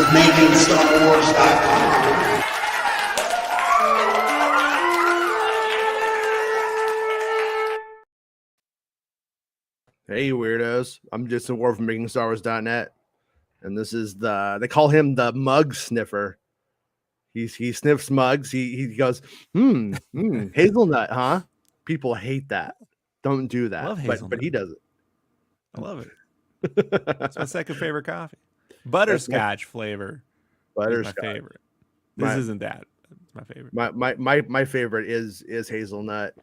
MakingStarWars.net. Hey weirdos, I'm Jason Ward from MakingStarWars.net, and this is they call him the mug sniffer. He sniffs mugs. He goes, hazelnut, huh? People hate that. Don't do that. Love but he does it. I love it. It's my second favorite coffee. Butterscotch flavor. Butterscotch. Is my favorite. This isn't that. It's my favorite. My favorite is hazelnut.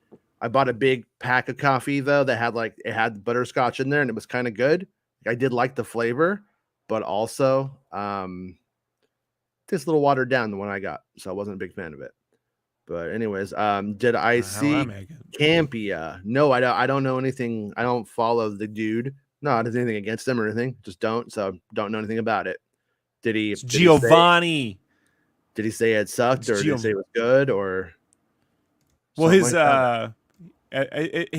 I bought a big pack of coffee though that had butterscotch in there, and it was kind of good. I did like the flavor, but also tastes a little watered down the one I got, so I wasn't a big fan of it. But anyways, did I see Campia? No, I don't know anything. I don't follow the dude. No, there's anything against him or anything. Just don't. So don't know anything about it. Did he? Giovanni. Did he say it sucked, or did he say it was good, or? Well, his he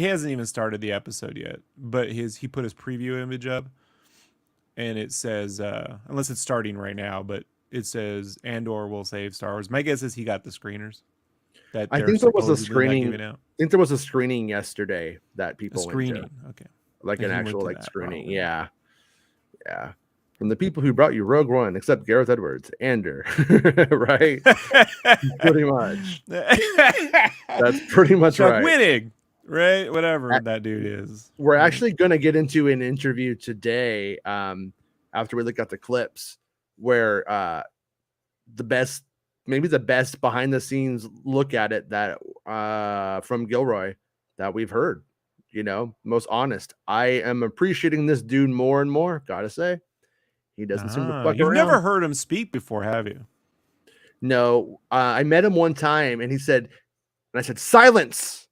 hasn't even started the episode yet, but he put his preview image up, and it says unless it's starting right now, but it says Andor will save Star Wars. My guess is he got the screeners. I think there was a screening. I think there was a screening yesterday that people went to. Okay, like an actual screening. Probably. Yeah. From the people who brought you Rogue One, except Gareth Edwards, Andor, right? Pretty much. That's pretty much right. Winning, right? Whatever that dude is. We're actually going to get into an interview today after we look at the clips where maybe the best behind the scenes look at it that from Gilroy that we've heard. Most honest. I am appreciating this dude more and more, gotta say. He doesn't seem to fuck around. You've never heard him speak before, have you? No, I met him one time, and I said, silence.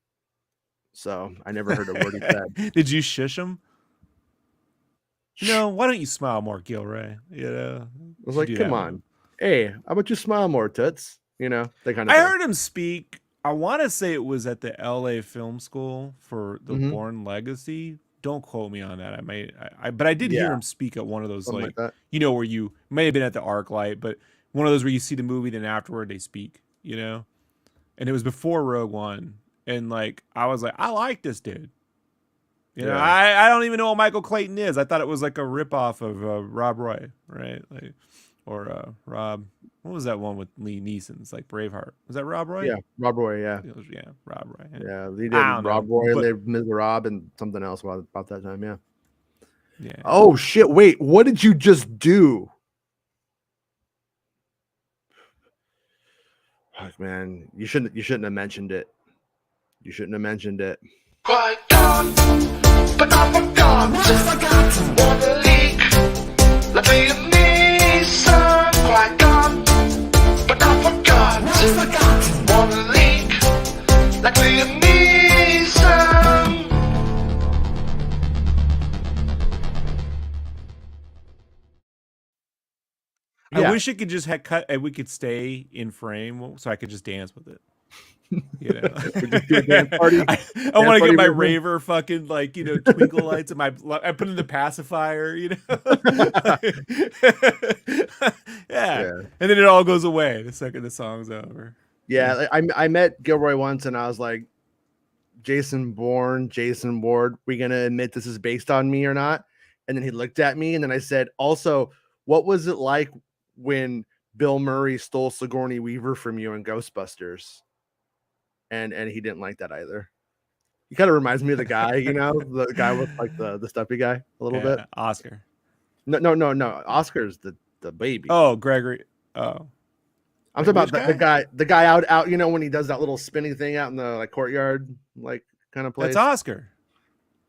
So I never heard a word he said. Did you shush him? No, why don't you smile more, Gilroy? I was like, come on. Hey, how about you smile more, Toots? That kind of I thing. heard him speak. I want to say it was at the LA Film School for the Bourne Legacy. Don't quote me on that. But I did hear him speak at one of those, where you may have been at the ArcLight, but one of those where you see the movie, then afterward they speak, and it was before Rogue One. And I was like, I like this dude. I don't even know what Michael Clayton is. I thought it was like a ripoff of Rob Roy, right? Or Rob. What was that one with Lee Neeson? It's like Braveheart. Was that Rob Roy? Yeah, Rob Roy. Yeah, Rob Roy. Yeah, he did Rob Roy and they Ms. Rob and something else about that time. Yeah. Yeah. Oh shit! Wait, what did you just do? Fuck, man, you shouldn't have mentioned it. You shouldn't have mentioned it. Quite gone, but I forgot. Just forgot to water leak. Let me me son. Quite gone, but I forgot. Just forgot to water leak. Let me me son. I wish it could just have cut and we could stay in frame so I could just dance with it. I want to get my raver fucking twinkle lights and I put in the pacifier, and then it all goes away the second the song's over. I met Gilroy once and I was like, Jason Ward, we gonna admit this is based on me or not? And then he looked at me and then I said, also, what was it like when Bill Murray stole Sigourney Weaver from you in Ghostbusters? And he didn't like that either. He kind of reminds me of the guy, the guy with the stuffy guy a little bit. Oscar. No. Oscar's the baby. Oh, Gregory. Oh, I'm talking about the guy out. When he does that little spinning thing out in the courtyard, kind of place. That's Oscar.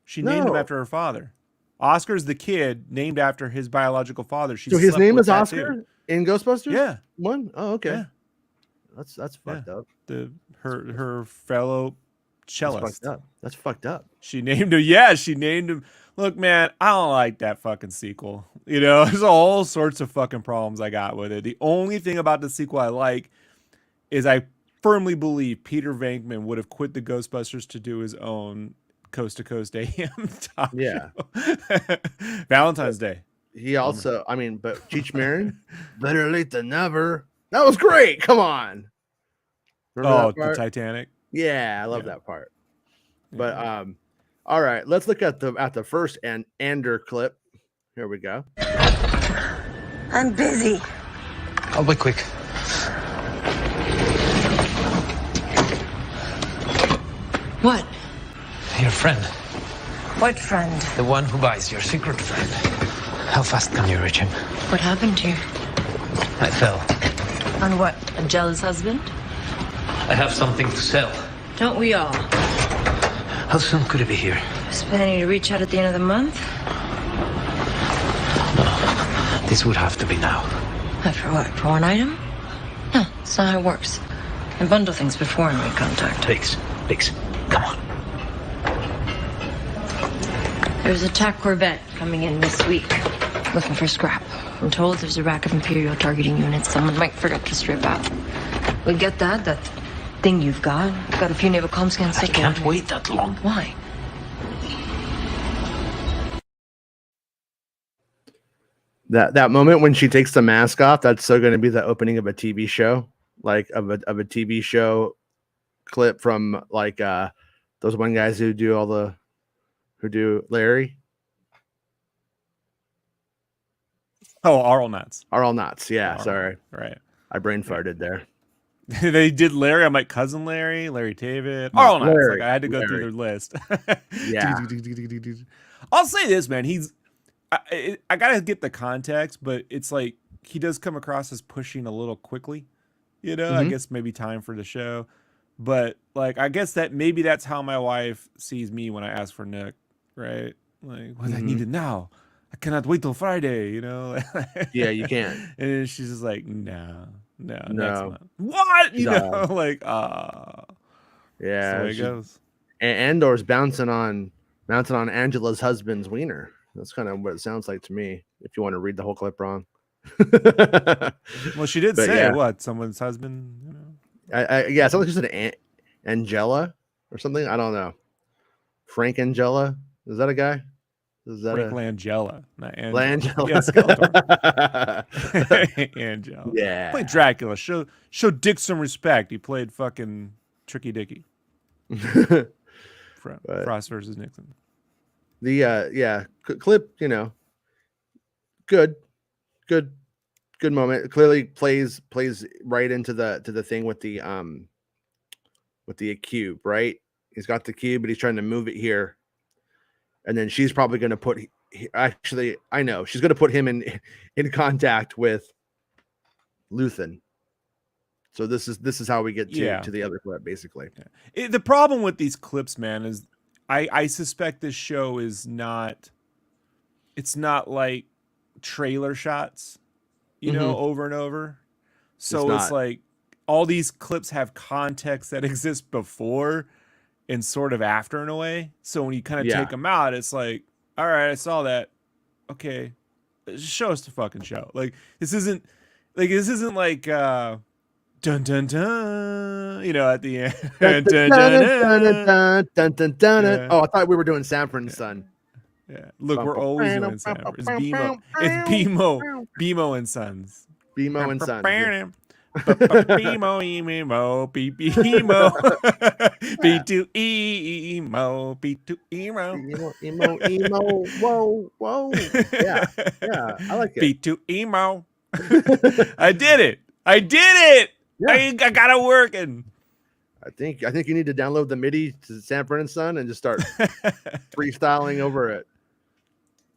She named him after her father. Oscar's the kid named after his biological father. So his name is Oscar in Ghostbusters? Yeah. One? Oh, okay. Yeah. That's fucked up. Her fellow cellist. That's fucked up. She named him. Yeah, she named him. Look, man, I don't like that fucking sequel. There's all sorts of fucking problems I got with it. The only thing about the sequel I like is I firmly believe Peter Venkman would have quit the Ghostbusters to do his own Coast to Coast AM talk show. Valentine's Day. he also, I mean, but Cheech Marin, better late than never. That was great. Come on. Remember that part? The Titanic. Yeah, I love that part. But all right, let's look at the first Andor clip. Here we go. I'm busy. I'll be quick. What? Your friend. What friend? The one who buys your secret friend. How fast can you reach him? What happened to you? I fell. On what? A jealous husband? I have something to sell. Don't we all? How soon could it be here? Just planning to reach out at the end of the month? No. This would have to be now. For what? For one item? No, that's not how it works. I bundle things before I make contact. Please, come on. There's a TAC Corvette coming in this week, looking for scrap. I'm told there's a rack of Imperial targeting units someone might forget to strip out. We get that thing you've got. I've got a few naval comm scans. I can't wait that long. Why? That moment when she takes the mask off, that's so going to be the opening of a TV show, like of a TV show clip from like those one guys who do Larry. Oh, Arl Knots. Arl Knots, yeah. Sorry. Right. I brain farted there. They did Larry. I'm like Cousin Larry David. Arl Knots. Like I had to go through their list. Yeah. I'll say this, man. I gotta get the context, but it's like he does come across as pushing a little quickly. You know, I guess maybe time for the show. But like, I guess that's how my wife sees me when I ask for Nick, right? Like, what I need it now. I cannot wait till Friday, you know? Yeah, you can't. And she's just like, no, next month. What? You know, like, yeah, that's the way it goes. Andor's bouncing on Angela's husband's wiener. That's kind of what it sounds like to me. If you want to read the whole clip wrong. Well, she did say what? Someone's husband, you know? Yeah, something she said Angela or something. I don't know. Frank Angela. Is that a guy? Is that Frank Langella, not Angela. Langella. Yeah, Skeletor. Angela. Yeah. Played Dracula. Show Dick some respect. He played fucking Tricky Dicky. Frost versus Nixon. The clip, you know, good moment. It clearly plays right into the thing with the cube, right? He's got the cube, but he's trying to move it here. And then she's probably going to put. Actually, I know she's going to put him in contact with Luthen. So this is how we get to the other clip, basically. Yeah. The problem with these clips, man, is I suspect this show is not. It's not like trailer shots, you know, over and over. So it's like all these clips have context that exists before and sort of after in a way. So when you kind of take them out, it's like, all right, I saw that. Okay, just show us the fucking show. Like this isn't like dun dun dun. You know, at the end. Dun, dun, dun, dun, dun, dun. Yeah. Oh, I thought we were doing Sanford and Son. Yeah, look, we're always doing Sanford. It's BMO. It's BMO and Sons. BMO and Sons. BMO, BMO, B2 emo. Whoa. Yeah, I like it. B2 emo. I did it. Yeah. I got it working. I think you need to download the MIDI to Sanford and Son and just start freestyling over it.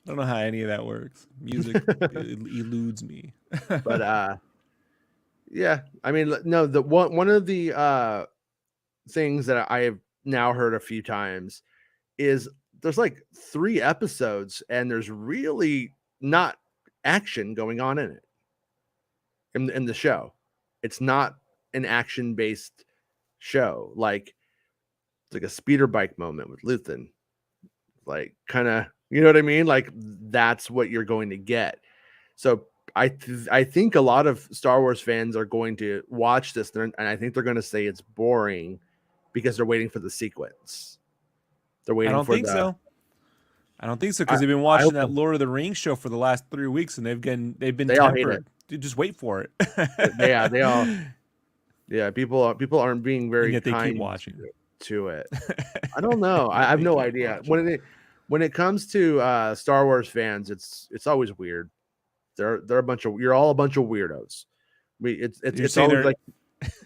I don't know how any of that works. Music eludes me. But yeah, I mean, no, the one of the things that I have now heard a few times is there's like 3 episodes and there's really not action going on in it in the show. It's not an action-based show. Like it's like a speeder bike moment with Luthen. Like kind of, you know what I mean? Like that's what you're going to get. So I think a lot of Star Wars fans are going to watch this and I think they're going to say it's boring because they're waiting for the sequence. They're waiting for the. So. I don't think so, because they've been watching that Lord of the Rings show for the last 3 weeks, and they've been tempered. Dude, just wait for it. They all. Yeah, people aren't being very kind keep watching to it. I don't know. I have no idea. When it comes to Star Wars fans, it's always weird. You're all a bunch of weirdos. It's always like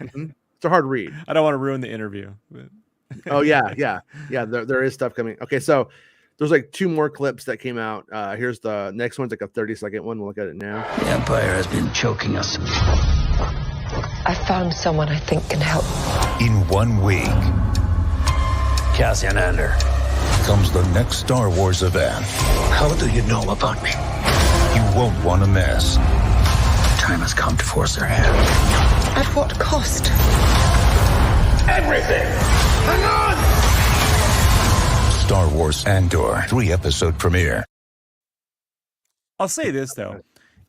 it's a hard read. I don't want to ruin the interview. But... Oh yeah. There is stuff coming. Okay, so there's like 2 more clips that came out. Here's the next one's like a 30-second one. We'll look at it now. The Empire has been choking us. I found someone I think can help. In 1 week, Cassian Andor. comes the next Star Wars event How do you know about me? you won't want to miss. The time has come to force their hand. At what cost? Everything! Hang on! Star Wars Andor 3-episode premiere. I'll say this, though.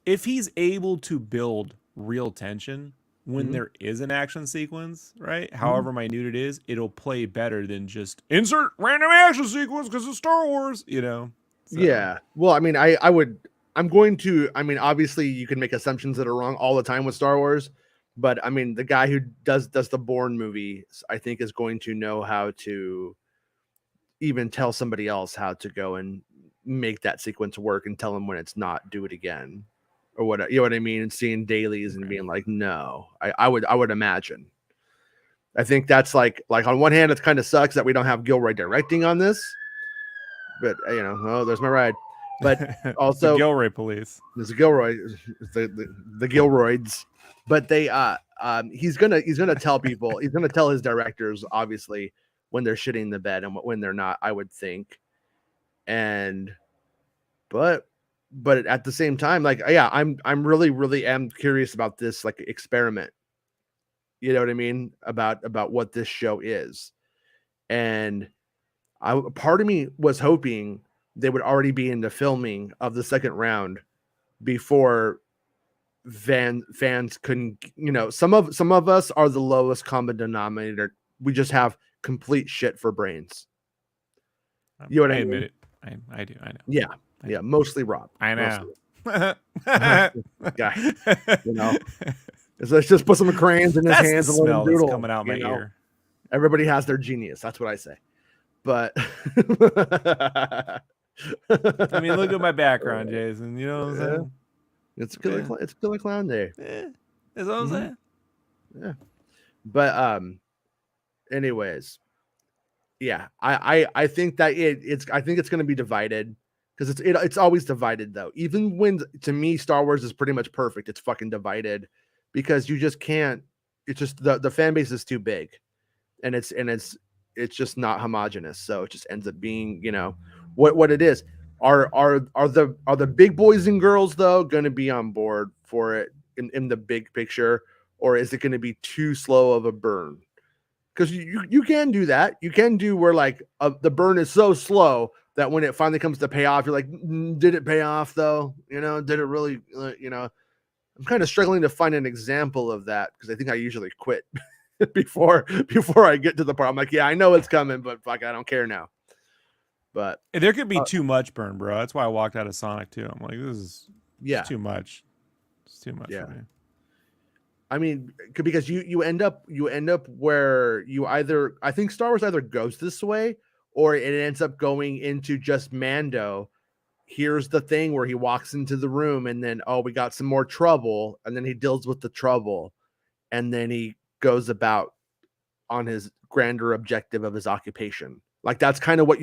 If he's able to build real tension when there is an action sequence, right? However minute it is, it'll play better than just insert random action sequence because it's Star Wars, you know? So. Yeah. Well, I mean, obviously you can make assumptions that are wrong all the time with Star Wars, but I mean, the guy who does the Bourne movie, I think, is going to know how to even tell somebody else how to go and make that sequence work and tell them when it's not, do it again. Or what, you know what I mean? And seeing dailies and being like, no, I would imagine. I think that's like on one hand, it kind of sucks that we don't have Gilroy directing on this, but there's my ride. But also the Gilroy police. There's a Gilroy, the Gilroyds, but they he's gonna tell people, he's gonna tell his directors obviously when they're shitting the bed and when they're not, I would think. But at the same time, like, yeah, I'm really am curious about this like experiment. You know what I mean? About what this show is. And part of me was hoping they would already be in the filming of the second round before fans couldn't, some of us are the lowest common denominator. We just have complete shit for brains. You know what I mean? Admit it. I do. I know. Yeah. Yeah, mostly Rob. I know. Guy, let's just put some crayons in his hands and let him doodle. Coming out my ear. Everybody has their genius. That's what I say. But I mean, look at my background, Jason. You know what I'm saying? It's Killer Clown Day. Yeah, that's what I'm saying. Yeah, but anyways, yeah, I think that it's going to be divided. Because it's always divided, though. Even when, to me, Star Wars is pretty much perfect, it's fucking divided because you just can't. It's just the fan base is too big, and it's just not homogenous. So it just ends up being, what it is. Are the big boys and girls though going to be on board for it in the big picture, or is it going to be too slow of a burn? Because you can do that. You can do where like the burn is so slow that when it finally comes to pay off, you're like, did it pay off though? Did it really? I'm kind of struggling to find an example of that because I think I usually quit before I get to the part. I'm like, yeah, I know it's coming, but fuck, I don't care now. But there could be too much burn, bro. That's why I walked out of Sonic too. I'm like, this is too much. It's too much for me. I mean, because you end up where I think Star Wars either goes this way or it ends up going into just Mando. Here's the thing where he walks into the room and then, we got some more trouble. And then he deals with the trouble. And then he goes about on his grander objective of his occupation. Like that's kind of what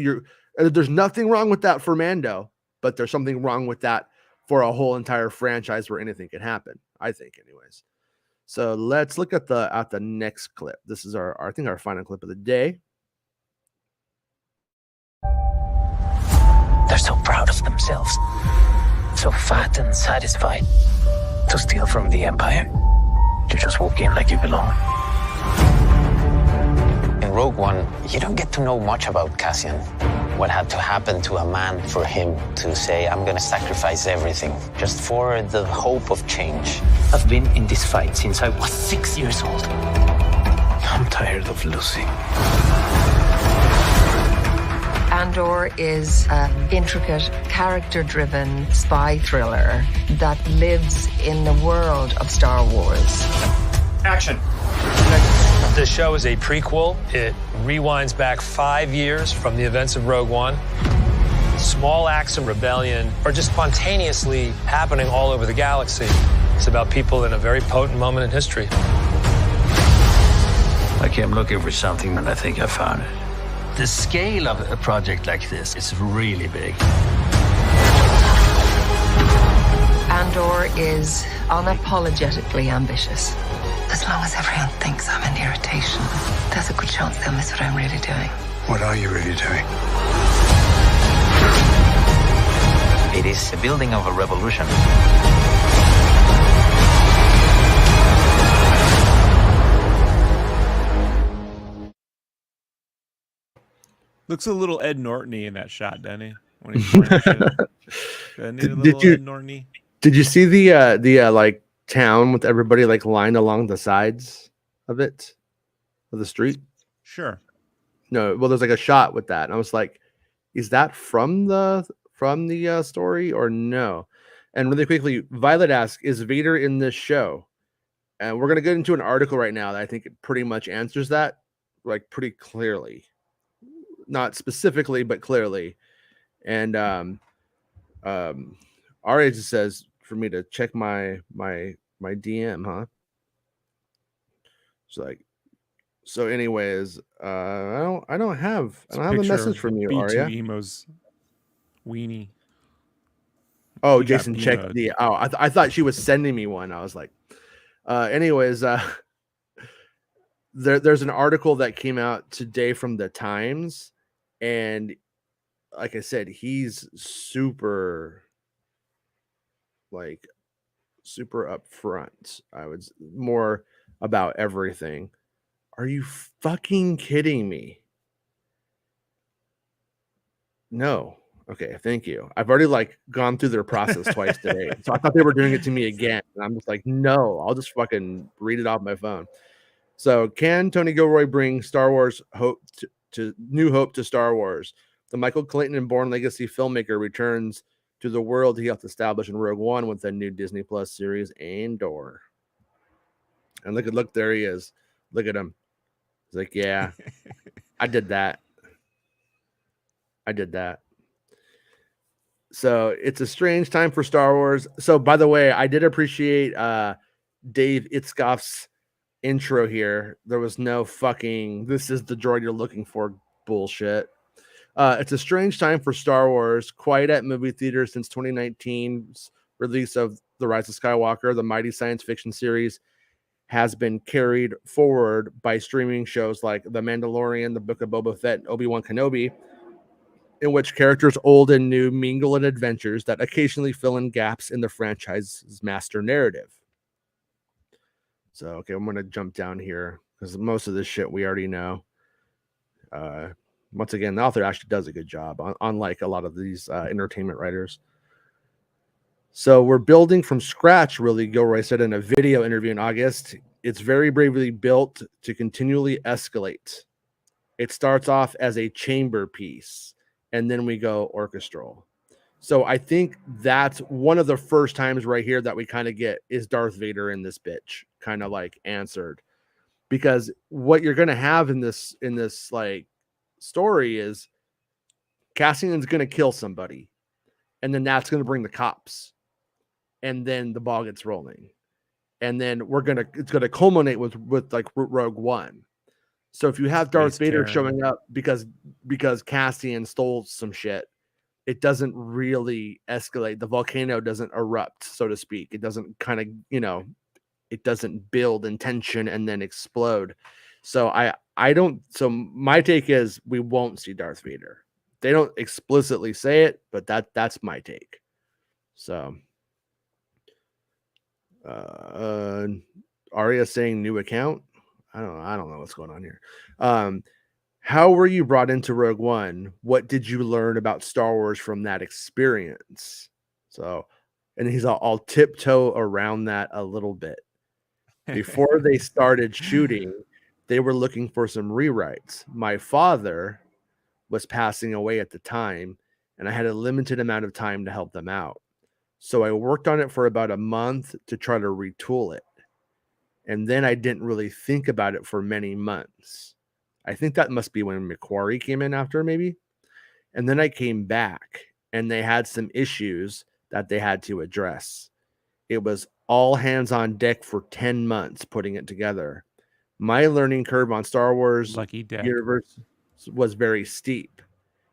there's nothing wrong with that for Mando, but there's something wrong with that for a whole entire franchise where anything can happen, I think anyways. So let's look at the next clip. This is our final clip of the day. They're so proud of themselves, so fat and satisfied. To steal from the Empire, you just walk in like you belong. In Rogue One, you don't get to know much about Cassian. What had to happen to a man for him to say, I'm gonna sacrifice everything, just for the hope of change. I've been in this fight since I was 6 years old. I'm tired of losing. Andor is an intricate, character-driven spy thriller that lives in the world of Star Wars. Action. The show is a prequel. It rewinds back 5 years from the events of Rogue One. Small acts of rebellion are just spontaneously happening all over the galaxy. It's about people in a very potent moment in history. I came looking for something and I think I found it. The scale of a project like this is really big. Andor is unapologetically ambitious. As long as everyone thinks I'm an irritation, there's a good chance they'll miss what I'm really doing. What are you really doing? It is the building of a revolution. Looks a little Ed Norton-y in that shot, doesn't he? When he's pouring shit. Did you see the like town with everybody like lined along the sides of it, of the street? Sure. No, well, there's like a shot with that, and I was like, is that from the story or no? And really quickly, Violet asks, is Vader in this show? And we're gonna get into an article right now that I think it pretty much answers that, like pretty clearly, not specifically but clearly. And Arya just says for me to check my DM, huh? It's like, so anyways, I don't have a message from you, Arya. Emo's weenie. Oh, Jason checked the. Oh, I thought she was sending me one. I was like, anyways, there's an article that came out today from the Times, and like I said, he's super upfront. I was more about everything. Are you fucking kidding me? No. Okay, thank you. I've already like gone through their process twice today. So I thought they were doing it to me again. And I'm just like, no, I'll just fucking read it off my phone. So can Tony Gilroy bring Star Wars hope to new hope to Star Wars? The Michael Clayton and Bourne legacy filmmaker returns to the world he helped establish in Rogue One with the new Disney Plus series Andor. And look, there he is. Look at him. He's like, yeah, I did that. So it's a strange time for Star Wars. So by the way, I did appreciate Dave Itzkoff's intro here. There was no fucking this is the droid you're looking for bullshit. It's a strange time for Star Wars. Quiet at movie theaters since 2019's release of The Rise of Skywalker, the mighty science fiction series, has been carried forward by streaming shows like The Mandalorian, The Book of Boba Fett, and Obi-Wan Kenobi, in which characters old and new mingle in adventures that occasionally fill in gaps in the franchise's master narrative. So, okay, I'm going to jump down here because most of this shit we already know. Once again, the author actually does a good job, unlike a lot of these entertainment writers. So we're building from scratch, really, Gilroy said in a video interview in August. It's very bravely built to continually escalate. It starts off as a chamber piece, and then we go orchestral. So I think that's one of the first times right here that we kind of get is Darth Vader in this bitch kind of like answered, because what you're going to have in this like story is Cassian's going to kill somebody, and then that's going to bring the cops, and then the ball gets rolling, and then it's going to culminate with like Rogue One. So if you have Darth Vader showing up because Cassian stole some shit, it doesn't really escalate. The volcano doesn't erupt, so to speak. It doesn't kind of, it doesn't build in tension and then explode. So so my take is we won't see Darth Vader. They don't explicitly say it, but that's my take. So Arya saying new account. I don't know what's going on here. How were you brought into Rogue One? What did you learn about Star Wars from that experience? So, and he's all tiptoe around that a little bit. Before they started shooting, they were looking for some rewrites. My father was passing away at the time, and I had a limited amount of time to help them out. So I worked on it for about a month to try to retool it. And then I didn't really think about it for many months. I think that must be when Macquarie came in after, maybe. And then I came back, and they had some issues that they had to address. It was all hands on deck for 10 months putting it together. My learning curve on Star Wars universe was very steep.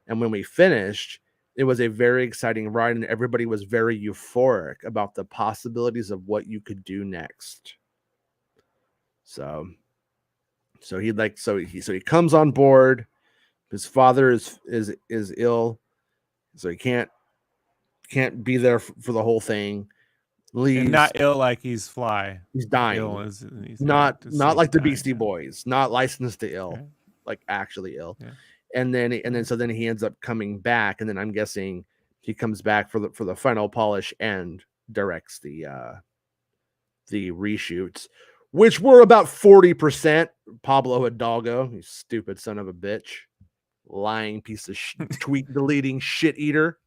And when we finished, it was a very exciting ride, and everybody was very euphoric about the possibilities of what you could do next. So he comes on board. His father is ill, so he can't be there for the whole thing. Leaves. And not ill like he's fly. He's dying. He's not like the Beastie Boys. Not licensed to ill, like actually ill. Yeah. And then he ends up coming back, and then I'm guessing he comes back for the final polish and directs the reshoots, which were about 40%. Pablo Hidalgo, you stupid son of a bitch, lying piece of tweet deleting shit eater.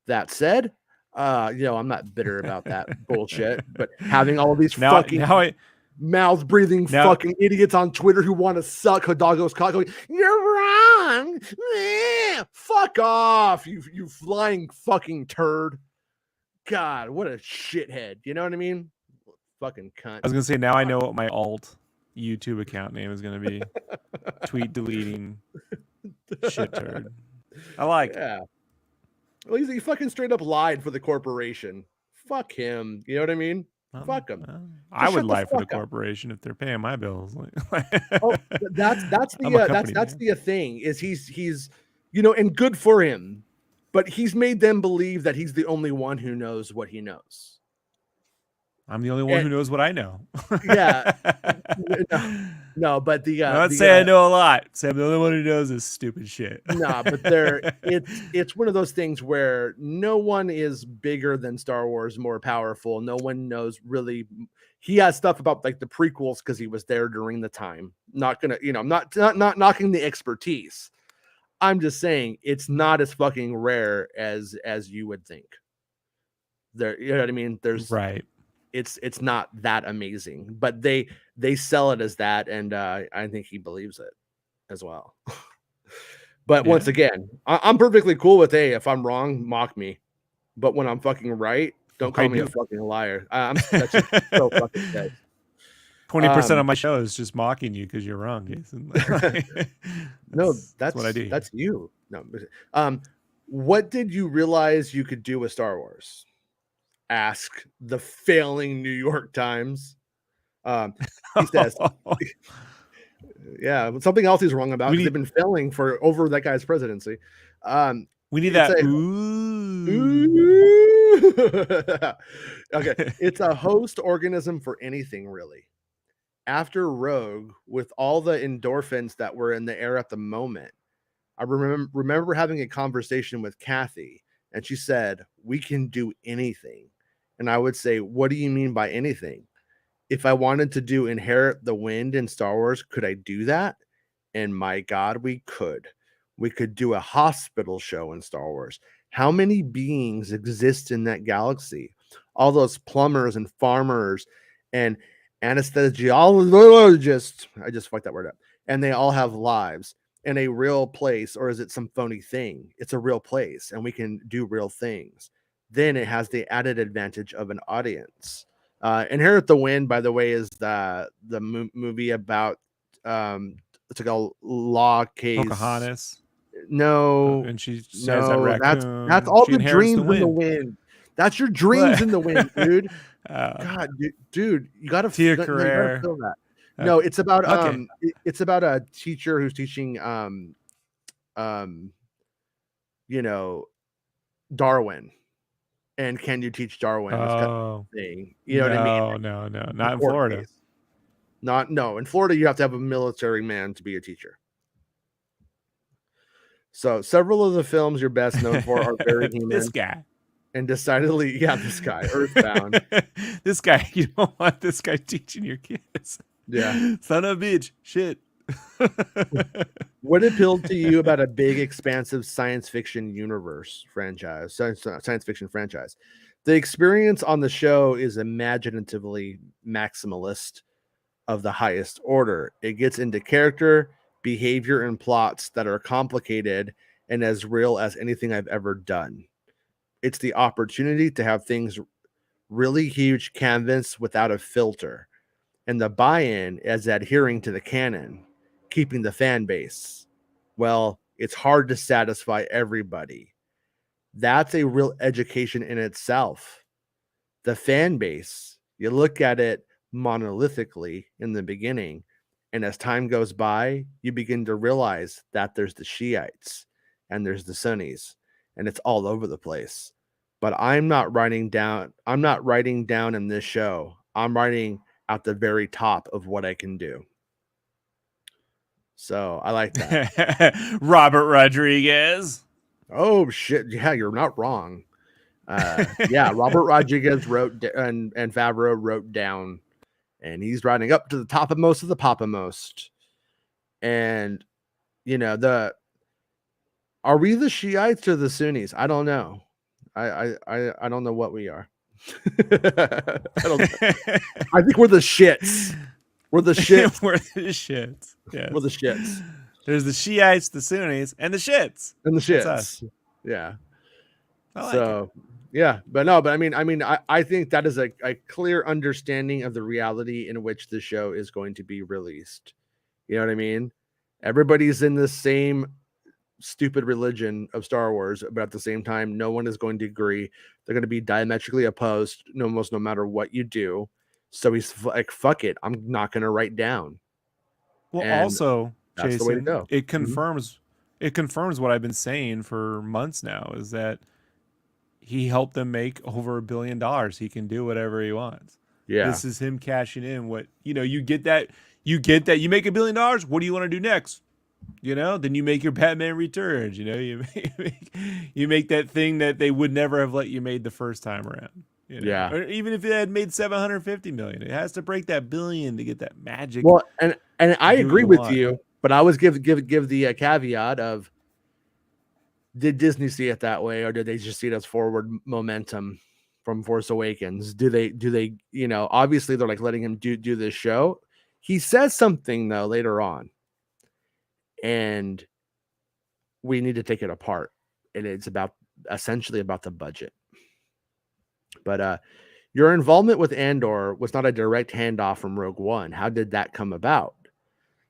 That said, I'm not bitter about that bullshit, but having all of these mouth breathing fucking idiots on Twitter who want to suck Hidalgo's cock, going, "You're wrong, fuck off, you flying fucking turd." God, what a shithead. You know what I mean? Fucking cunt. I was gonna say, now I know what my alt YouTube account name is gonna be. Tweet deleting shit turd. I like it. Well, he fucking straight up lied for the corporation. Fuck him. You know what I mean? Fuck him. I would lie for the corporation if they're paying my bills. That's the thing is he's and good for him, but he's made them believe that he's the only one who knows what he knows. I'm the only one who knows what I know. Yeah. No, but I know a lot. Say I'm the only one who knows this stupid shit. But it's one of those things where no one is bigger than Star Wars, more powerful. No one knows really. He has stuff about like the prequels because he was there during the time. Not gonna, I'm not knocking the expertise. I'm just saying it's not as fucking rare as you would think. There, you know what I mean? There's right. It's not that amazing, but they sell it as that, and I think he believes it as well. But once again, I'm perfectly cool with, hey, if I'm wrong, mock me, but when I'm fucking right, don't call me a fucking liar. I'm that's just so fucking dead. 20% of my show is just mocking you because you're wrong, Jason. That's what I do. That's you. No, what did you realize you could do with Star Wars? Ask the failing New York Times. He says, yeah, something else he's wrong about. They've been failing for over that guy's presidency. We need that. Okay, it's a host organism for anything, really. After Rogue, with all the endorphins that were in the air at the moment, I remember having a conversation with Kathy, and she said, "We can do anything." And I would say, "What do you mean by anything?" If I wanted to do Inherit the Wind in Star Wars, could I do that? And my God, we could. We could do a hospital show in Star Wars. How many beings exist in that galaxy? All those plumbers and farmers and anesthesiologists. I just fucked that word up. And they all have lives in a real place, or is it some phony thing? It's a real place, and we can do real things. Then it has the added advantage of an audience. Inherit the Wind, by the way, is the movie about it's like a law case. Pocahontas. No, and she says that raccoon. That's all the dreams in the wind. That's your dreams in the wind, dude. God, dude, you got to feel that. No, it's about it's about a teacher who's teaching Darwin. And can you teach Darwin? This kind of thing. You know what I mean? No, not in Florida. Case. In Florida, you have to have a military man to be a teacher. So several of the films you're best known for are very human. This guy. And decidedly, this guy, Earthbound. This guy, you don't want this guy teaching your kids. Yeah. Son of a bitch. Shit. What appealed to you about a big, expansive science fiction universe franchise, science fiction franchise? The experience on the show is imaginatively maximalist of the highest order. It gets into character, behavior, and plots that are complicated and as real as anything I've ever done. It's the opportunity to have things really huge canvas without a filter. And the buy-in is adhering to the canon, keeping the fan base. Well, it's hard to satisfy everybody. That's a real education in itself. The fan base, you look at it monolithically in the beginning, and as time goes by, you begin to realize that there's the Shiites and there's the Sunnis, and it's all over the place. But I'm not writing down in this show. I'm writing at the very top of what I can do. So I like that. Robert Rodriguez. Oh shit! Yeah, you're not wrong. Yeah, Robert Rodriguez wrote and Favreau wrote down, and he's riding up to the top of most of the Papamost. And you know, are we the Shiites or the Sunnis? I don't know. I don't know what we are. I don't know. I think we're the shits. We're the shits. We're the shits. Yes. We're the shits. There's the Shiites, the Sunnis, and the shits. And the shits. That's us. Yeah. Like so it. yeah, but I think that is a clear understanding of the reality in which the show is going to be released. You know what I mean? Everybody's in the same stupid religion of Star Wars, but at the same time, no one is going to agree. They're going to be diametrically opposed, almost no matter what you do. So he's like, "Fuck it, I'm not going to write down." Well, And also, that's Jason, the way to go. it confirms what I've been saying for months now, is that he helped them make over $1 billion. He can do whatever he wants. Yeah, this is him cashing in. What you get that you make $1 billion. What do you want to do next? Then you make your Batman Returns. You make that thing that they would never have let you made the first time around. Yeah, or even if it had made $750 million, it has to break that $1 billion to get that magic. Well, and I agree with you, but I always give the caveat of, did Disney see it that way, or did they just see it as forward momentum from Force Awakens? Do they obviously they're like letting him do this show. He says something though later on, and we need to take it apart, and it's essentially about the budget. But your involvement with Andor was not a direct handoff from Rogue One. How did that come about?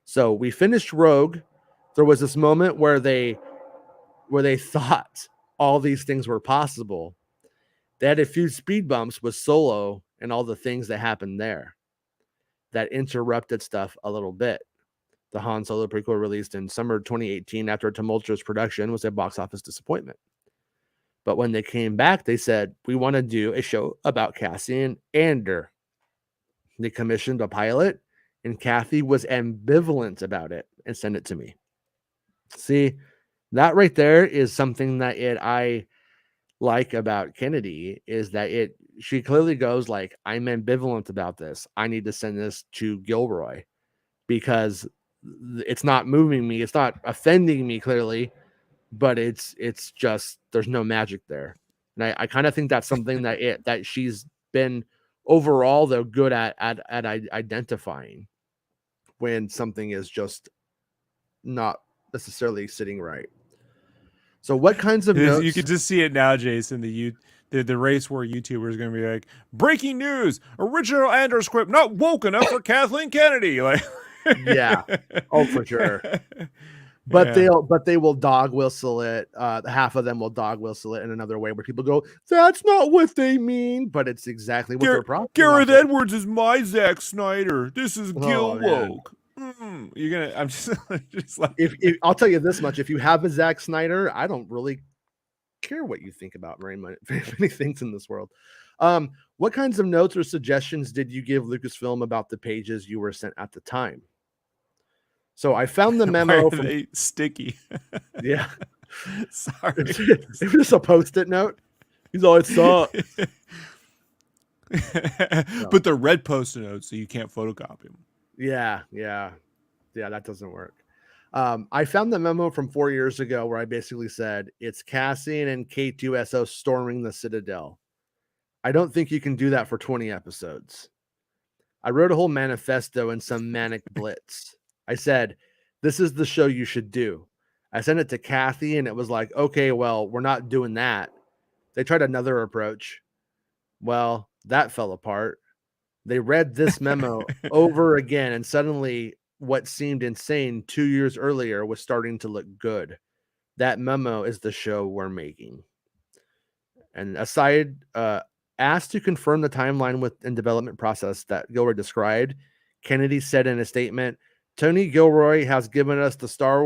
So we finished Rogue. There was this moment where they thought all these things were possible. They had a few speed bumps with Solo and all the things that happened there that interrupted stuff a little bit. The Han Solo prequel, released in summer 2018 after a tumultuous production, was a box office disappointment. But when they came back, they said, we want to do a show about Cassian Andor. They commissioned a pilot, and Kathy was ambivalent about it and sent it to me. See, that right there is something that I like about Kennedy, is that she clearly goes like, I'm ambivalent about this. I need to send this to Gilroy because it's not moving me. It's not offending me clearly, but it's just, there's no magic there. And I kind of think that's something that she's been overall though good at identifying when something is just not necessarily sitting right. So what kinds of notes? You could just see it now, Jason. The race war YouTuber is going to be like, breaking news: original Andor script not woke enough for Kathleen Kennedy. Like, yeah, oh for sure. But they will dog whistle it. Half of them will dog whistle it in another way where people go, "That's not what they mean," but it's exactly what they're profiting. Gareth Edwards is my Zack Snyder. This is Gil woke. I'm just like, if I'll tell you this much: if you have a Zack Snyder, I don't really care what you think about very many things in this world. What kinds of notes or suggestions did you give Lucasfilm about the pages you were sent at the time? So I found the memo. Why are they sticky? Yeah, sorry. It was just a post-it note. He's all, it sucks. But they're red post-it notes, so you can't photocopy them. Yeah. Yeah, that doesn't work. I found the memo from 4 years ago where I basically said it's Cassian and K2SO storming the Citadel. I don't think you can do that for 20 episodes. I wrote a whole manifesto in some manic blitz. I said, this is the show you should do. I sent it to Kathy and it was like, okay, well, we're not doing that. They tried another approach. Well, that fell apart. They read this memo over again, and suddenly what seemed insane 2 years earlier was starting to look good. That memo is the show we're making. And aside, asked to confirm the timeline and development process that Gilroy described, Kennedy said in a statement, Tony Gilroy has given us the story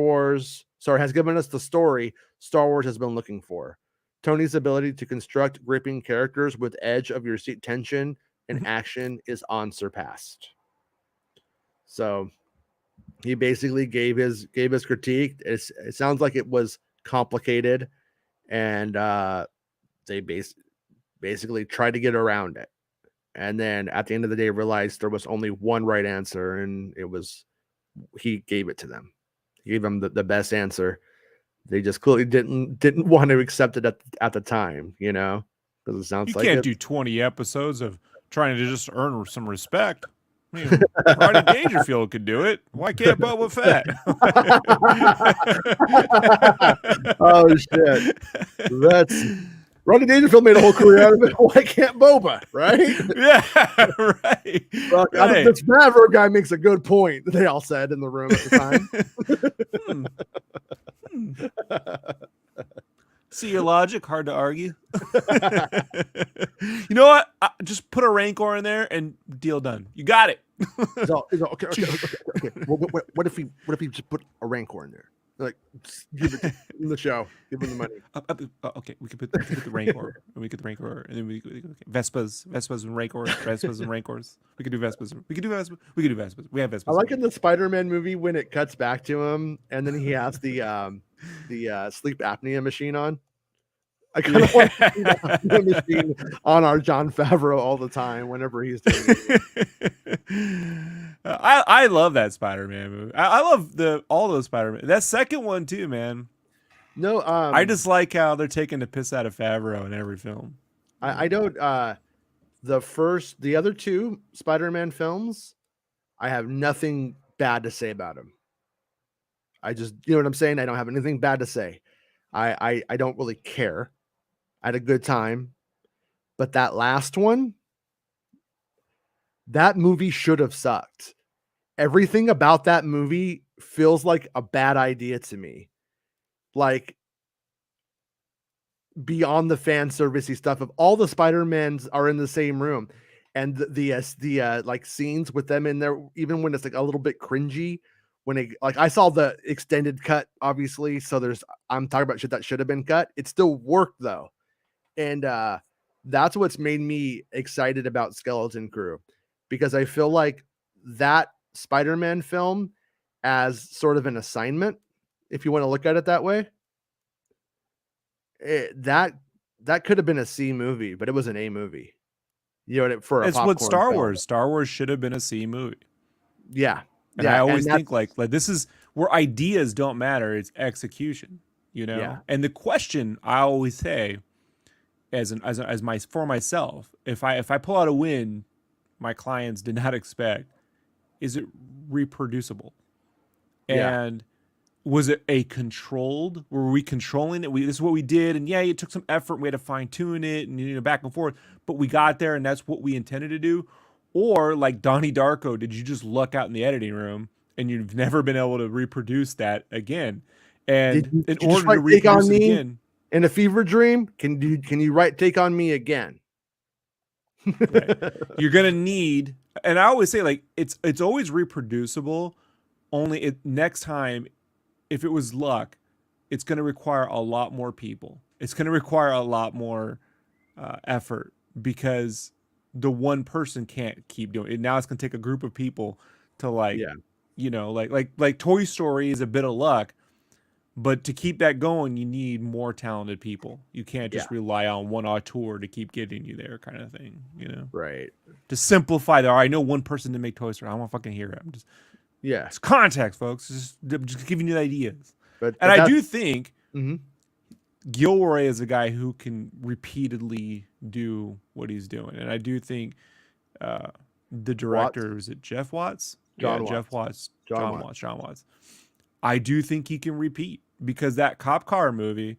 Star Wars has been looking for. Tony's ability to construct gripping characters with edge of your seat tension and action is unsurpassed. So he basically gave his critique. It sounds like it was complicated, and they basically tried to get around it. And then at the end of the day, realized there was only one right answer, and he gave it to them. He gave them the best answer. They just clearly didn't want to accept it at the time, because it sounds like you can't do 20 episodes of trying to just earn some respect. I mean, Rodney Dangerfield could do it. Why can't Boba Fett? Oh shit! Rodney Dangerfield made a whole career out of it. Why can't Boba? Right? Yeah, right. Well, I think this Favreau guy makes a good point. They all said in the room at the time. See your logic? Hard to argue. You know what? Just put a Rancor in there and deal done. You got it. Okay. What if he just put a Rancor in there? Like, give it in the show. Give him the money. Okay, we could put the Rancor. And we could the Rancor, and then Vespas and Rancors. We could do Vespas. We could do Vespas. We have Vespas. I like in the Spider-Man movie when it cuts back to him, and then he has the sleep apnea machine on. I kind of want to see that machine on our Jon Favreau all the time whenever he's doing it. I love that Spider-Man movie. I love all those Spider-Man. That second one too, man. No, I just like how they're taking the piss out of Favreau in every film. I don't. The other two Spider-Man films, I have nothing bad to say about them. I just, you know what I'm saying? I don't have anything bad to say. I don't really care. I had a good time. But that last one, that movie should have sucked. Everything about that movie feels like a bad idea to me. Like, beyond the fan servicey stuff of all the Spider-Mans are in the same room, and the like scenes with them in there, even when it's like a little bit cringy, when I saw the extended cut, obviously, so I'm talking about shit that should have been cut. It still worked though. And that's what's made me excited about Skeleton Crew, because I feel like that Spider-Man film, as sort of an assignment, if you want to look at it that way, that could have been a C movie, but it was an A movie. You know, it's what Star Wars. Star Wars should have been a C movie. Yeah. And I always think like this is where ideas don't matter. It's execution, Yeah. And the question I always say, for myself, if I pull out a win my clients did not expect, is it reproducible? And was it were we controlling it? This is what we did, and it took some effort. We had to fine tune it and back and forth, but we got there, and that's what we intended to do. Or like Donnie Darko, did you just luck out in the editing room and you've never been able to reproduce that again? And in order to reproduce it again, in a fever dream, can you write Take on Me again? Right. You're gonna need, and I always say like it's always reproducible. Only next time, if it was luck, it's gonna require a lot more people. It's gonna require a lot more effort, because the one person can't keep doing it. Now it's gonna take a group of people to like Toy Story is a bit of luck. But to keep that going, you need more talented people. You can't just rely on one auteur to keep getting you there, kind of thing. Right. To simplify that, I know one person to make Toy Story. I don't want to fucking hear it. Yeah, it's context, folks. Just giving you ideas. but I do think mm-hmm. Gilroy is a guy who can repeatedly do what he's doing, and I do think the director was it Jeff Watts? John Yeah, Watts. Jeff Watts. John Watts. I do think he can repeat because that cop car movie,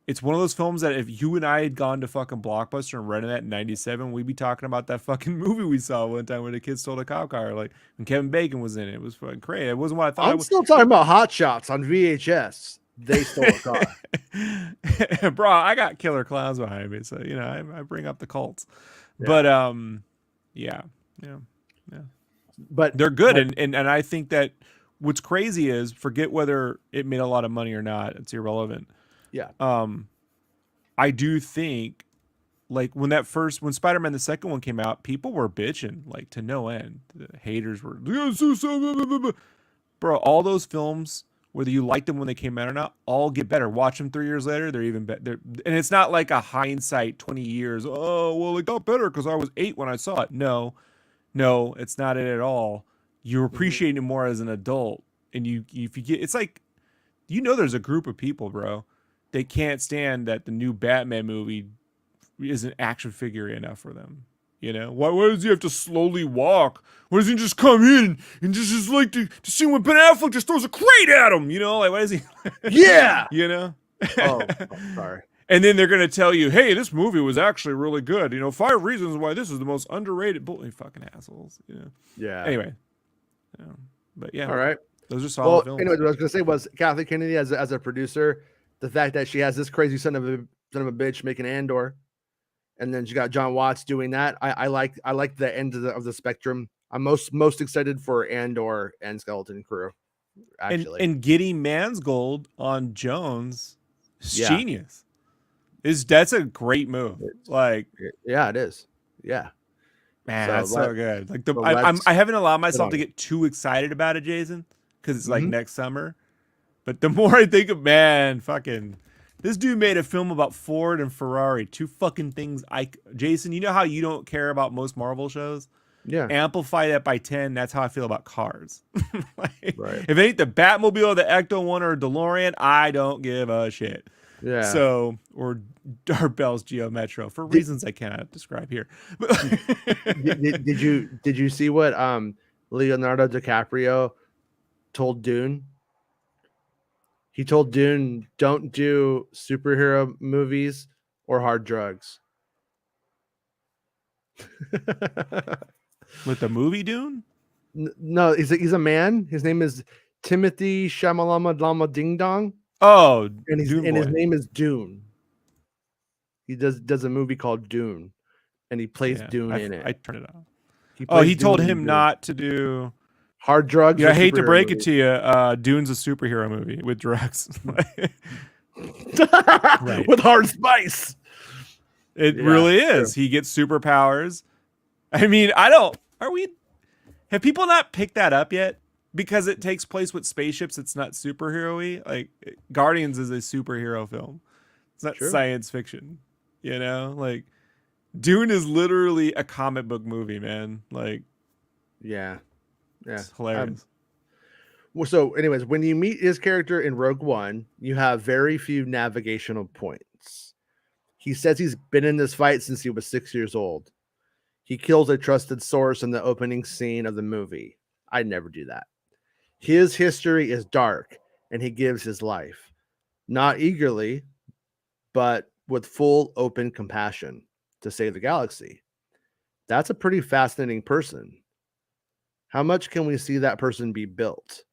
it's one of those films that if you and I had gone to fucking Blockbuster and rented that in '97, we'd be talking about that fucking movie we saw one time where the kid stole a cop car, like when Kevin Bacon was in it. It was fucking crazy. It wasn't what I thought. I'm still talking about Hot Shots on VHS. They stole a car. Bro, I got killer clowns behind me, so you know I bring up the cults. Yeah. But yeah. But they're good, and I think that what's crazy is forget whether it made a lot of money or not. It's irrelevant. Yeah. I do think like when Spider-Man the second one came out, people were bitching like to no end. The haters were bro, all those films, whether you liked them when they came out or not, all get better. Watch them 3 years later, they're even better. And it's not like a hindsight 20 years. Oh, well, it got better because I was 8 when I saw it. No, it's not it at all. You're appreciating it more as an adult. And if you get, it's like, there's a group of people, bro. They can't stand that the new Batman movie isn't action figure enough for them. Why does he have to slowly walk? Why doesn't he just come in and just like to see when Ben Affleck just throws a crate at him? Like, why does he? Yeah. Oh, sorry. And then they're going to tell you, hey, this movie was actually really good. 5 reasons why this is the most underrated. Bully fucking assholes. Yeah. Anyway. But yeah. All right. Those are solid films. Anyway, what I was going to say was Kathleen Kennedy as a producer, the fact that she has this crazy son of a bitch making Andor, and then she got John Watts doing that. I like the end of the spectrum. I'm most excited for Andor and Skeleton Crew. Actually, and getting Mansgold on Jones is genius. That's a great move. Yeah, it is. Yeah. Man, that's so good. Like I haven't allowed myself to get too excited about it, Jason, because it's like next summer. But the more I think of, fucking this dude made a film about Ford and Ferrari, 2 fucking things. Jason, you know how you don't care about most Marvel shows? Yeah. Amplify that by 10. That's how I feel about cars. Right. If it ain't the Batmobile, the Ecto-1, or DeLorean, I don't give a shit. Yeah. So, or Bell's Geo Metro for reasons I cannot describe here. Did you see what Leonardo DiCaprio told Dune? He told Dune, don't do superhero movies or hard drugs. With the movie Dune? No, he's a man. His name is Timothy Shamalama Lama Ding Dong. Oh, and his name is Dune. He does a movie called Dune, and he plays Dune in it. I turned it off. He told him not to do hard drugs. Yeah, I hate to break it to you. Dune's a superhero movie with drugs. Right. With hard spice. It really is. True. He gets superpowers. I mean, have people not picked that up yet? Because it takes place with spaceships, it's not superhero-y. Like, Guardians is a superhero film. It's not science fiction. Like, Dune is literally a comic book movie, man. Like, yeah. It's hilarious. So anyways, when you meet his character in Rogue One, you have very few navigational points. He says he's been in this fight since he was 6 years old. He kills a trusted source in the opening scene of the movie. I'd never do that. His history is dark, and he gives his life. Not eagerly, but with full open compassion to save the galaxy. That's a pretty fascinating person. How much can we see that person be built?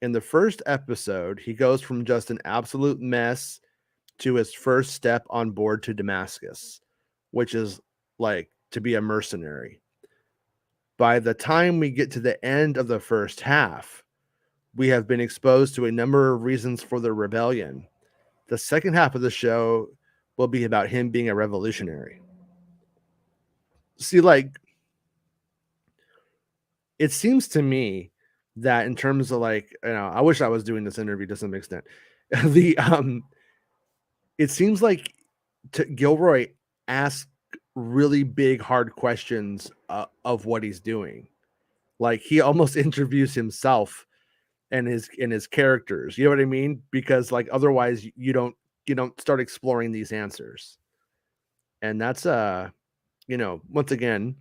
In the first episode, he goes from just an absolute mess to his first step on board to Damascus, which is like to be a mercenary. By the time we get to the end of the first half, we have been exposed to a number of reasons for the rebellion. The second half of the show will be about him being a revolutionary. See, like, it seems to me that in terms of I wish I was doing this interview to some extent. It seems like Gilroy asked really big, hard questions of what he's doing. Like he almost interviews himself and his characters. You know what I mean? Because like otherwise you don't start exploring these answers. And that's once again,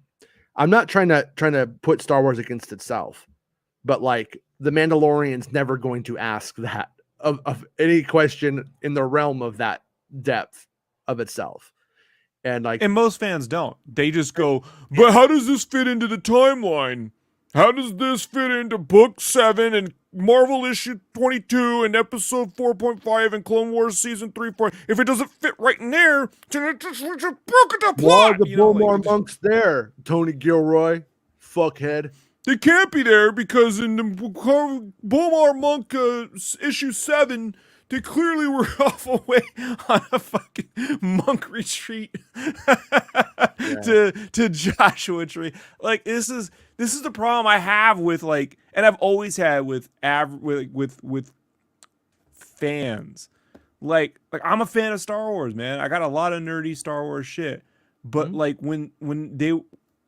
I'm not trying to put Star Wars against itself, but like the Mandalorian's never going to ask that of any question in the realm of that depth of itself. And most fans don't. They just go, but how does this fit into the timeline? How does this fit into Book 7 and Marvel issue 22 and episode 4.5 and Clone Wars season 3, 4? If it doesn't fit right in there, then it just broke the plot. Why are the Bomar monks there, Tony Gilroy? Fuckhead. They can't be there because in the Bomar monk issue 7, they clearly were off away on a fucking monk retreat to Joshua Tree. Like this is the problem I have with like, and I've always had with fans. Like I'm a fan of Star Wars, man. I got a lot of nerdy Star Wars shit. But like when they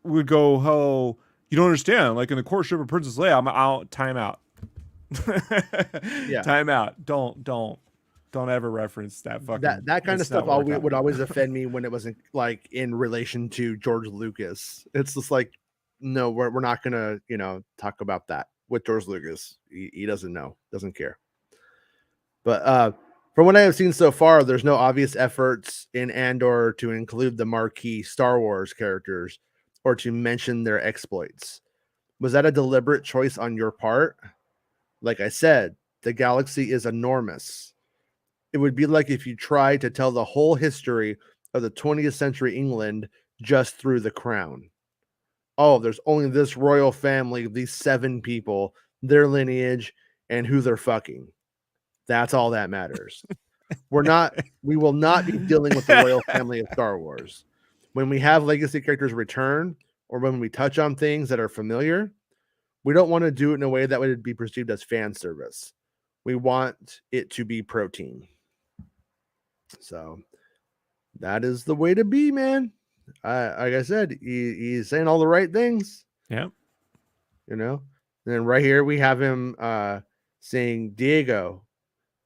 would go, oh, you don't understand. Like in the Courtship of Princess Leia, I'm out. Time out. Yeah. Time out. Don't ever reference that fucking that kind of stuff would always offend me when it wasn't like in relation to George Lucas. It's just like, no, we're not gonna talk about that with George Lucas. He doesn't know, doesn't care. But from what I have seen so far, there's no obvious efforts in Andor to include the marquee Star Wars characters or to mention their exploits. Was that a deliberate choice on your part? Like I said, the galaxy is enormous. It would be like if you tried to tell the whole history of the 20th century England just through the crown. Oh, there's only this royal family, these 7 people, their lineage, and who they're fucking. That's all that matters. We will not be dealing with the royal family of Star Wars. When we have legacy characters return, or when we touch on things that are familiar, we don't want to do it in a way that would be perceived as fan service. We want it to be protein. So that is the way to be, man. Like I said, he's saying all the right things. Yeah. And then right here we have him saying, Diego,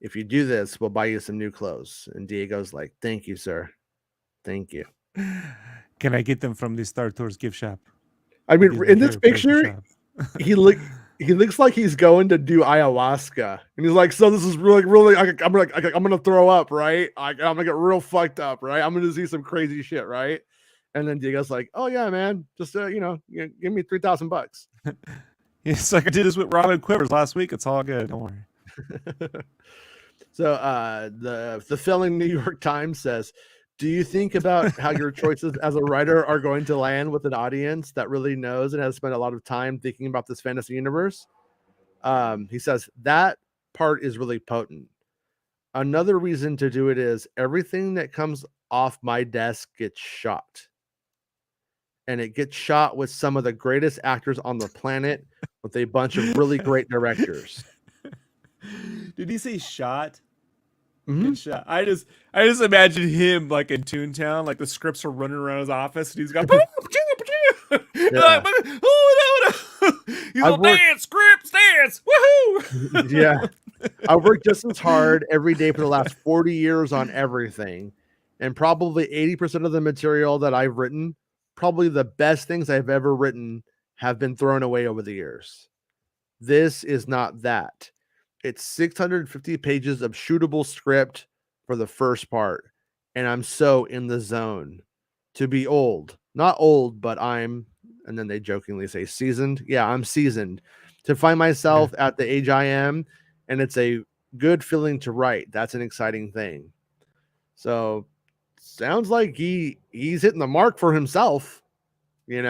if you do this, we'll buy you some new clothes. And Diego's like, thank you, sir. Thank you. Can I get them from the Star Tours gift shop? I mean, in this picture, he looks like he's going to do ayahuasca, and he's like, so this is really, I'm gonna throw up, right? I'm gonna get real fucked up, right? I'm gonna see some crazy shit, right? And then Diego's like, oh yeah, man, just give me $3,000. It's like I did this with Robin Quivers last week. It's all good. Don't worry. So the Filling New York Times says, do you think about how your choices as a writer are going to land with an audience that really knows and has spent a lot of time thinking about this fantasy universe? He says that part is really potent. Another reason to do it is everything that comes off my desk gets shot. And it gets shot with some of the greatest actors on the planet with a bunch of really great directors. Did he say shot? Mm-hmm. Shot. I just imagine him like in Toontown, like the scripts are running around his office, and he's got yeah. He's all dance, scripts, dance, woohoo! Yeah, I worked just as hard every day for the last 40 years on everything, and probably 80% of the material that I've written, probably the best things I've ever written, have been thrown away over the years. This is not that. It's 650 pages of shootable script for the first part, and I'm so in the zone. To be old, not old, but I'm, and then they jokingly say seasoned. Yeah, I'm seasoned. To find myself at the age I am, and it's a good feeling to write. That's an exciting thing. So, sounds like he's hitting the mark for himself. He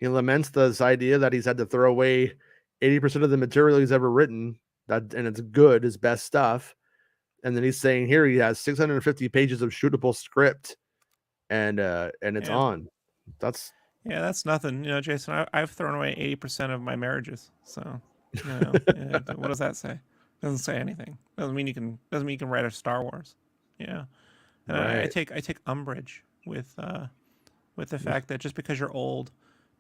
laments this idea that he's had to throw away 80% of the material he's ever written, and it's good, his best stuff. And then he's saying here he has 650 pages of shootable script, and it's on. That's nothing. Jason, I've thrown away 80% of my marriages. So, what does that say? Doesn't say anything. Doesn't mean you can write a Star Wars. Yeah. And right. I take umbrage with the fact that just because you're old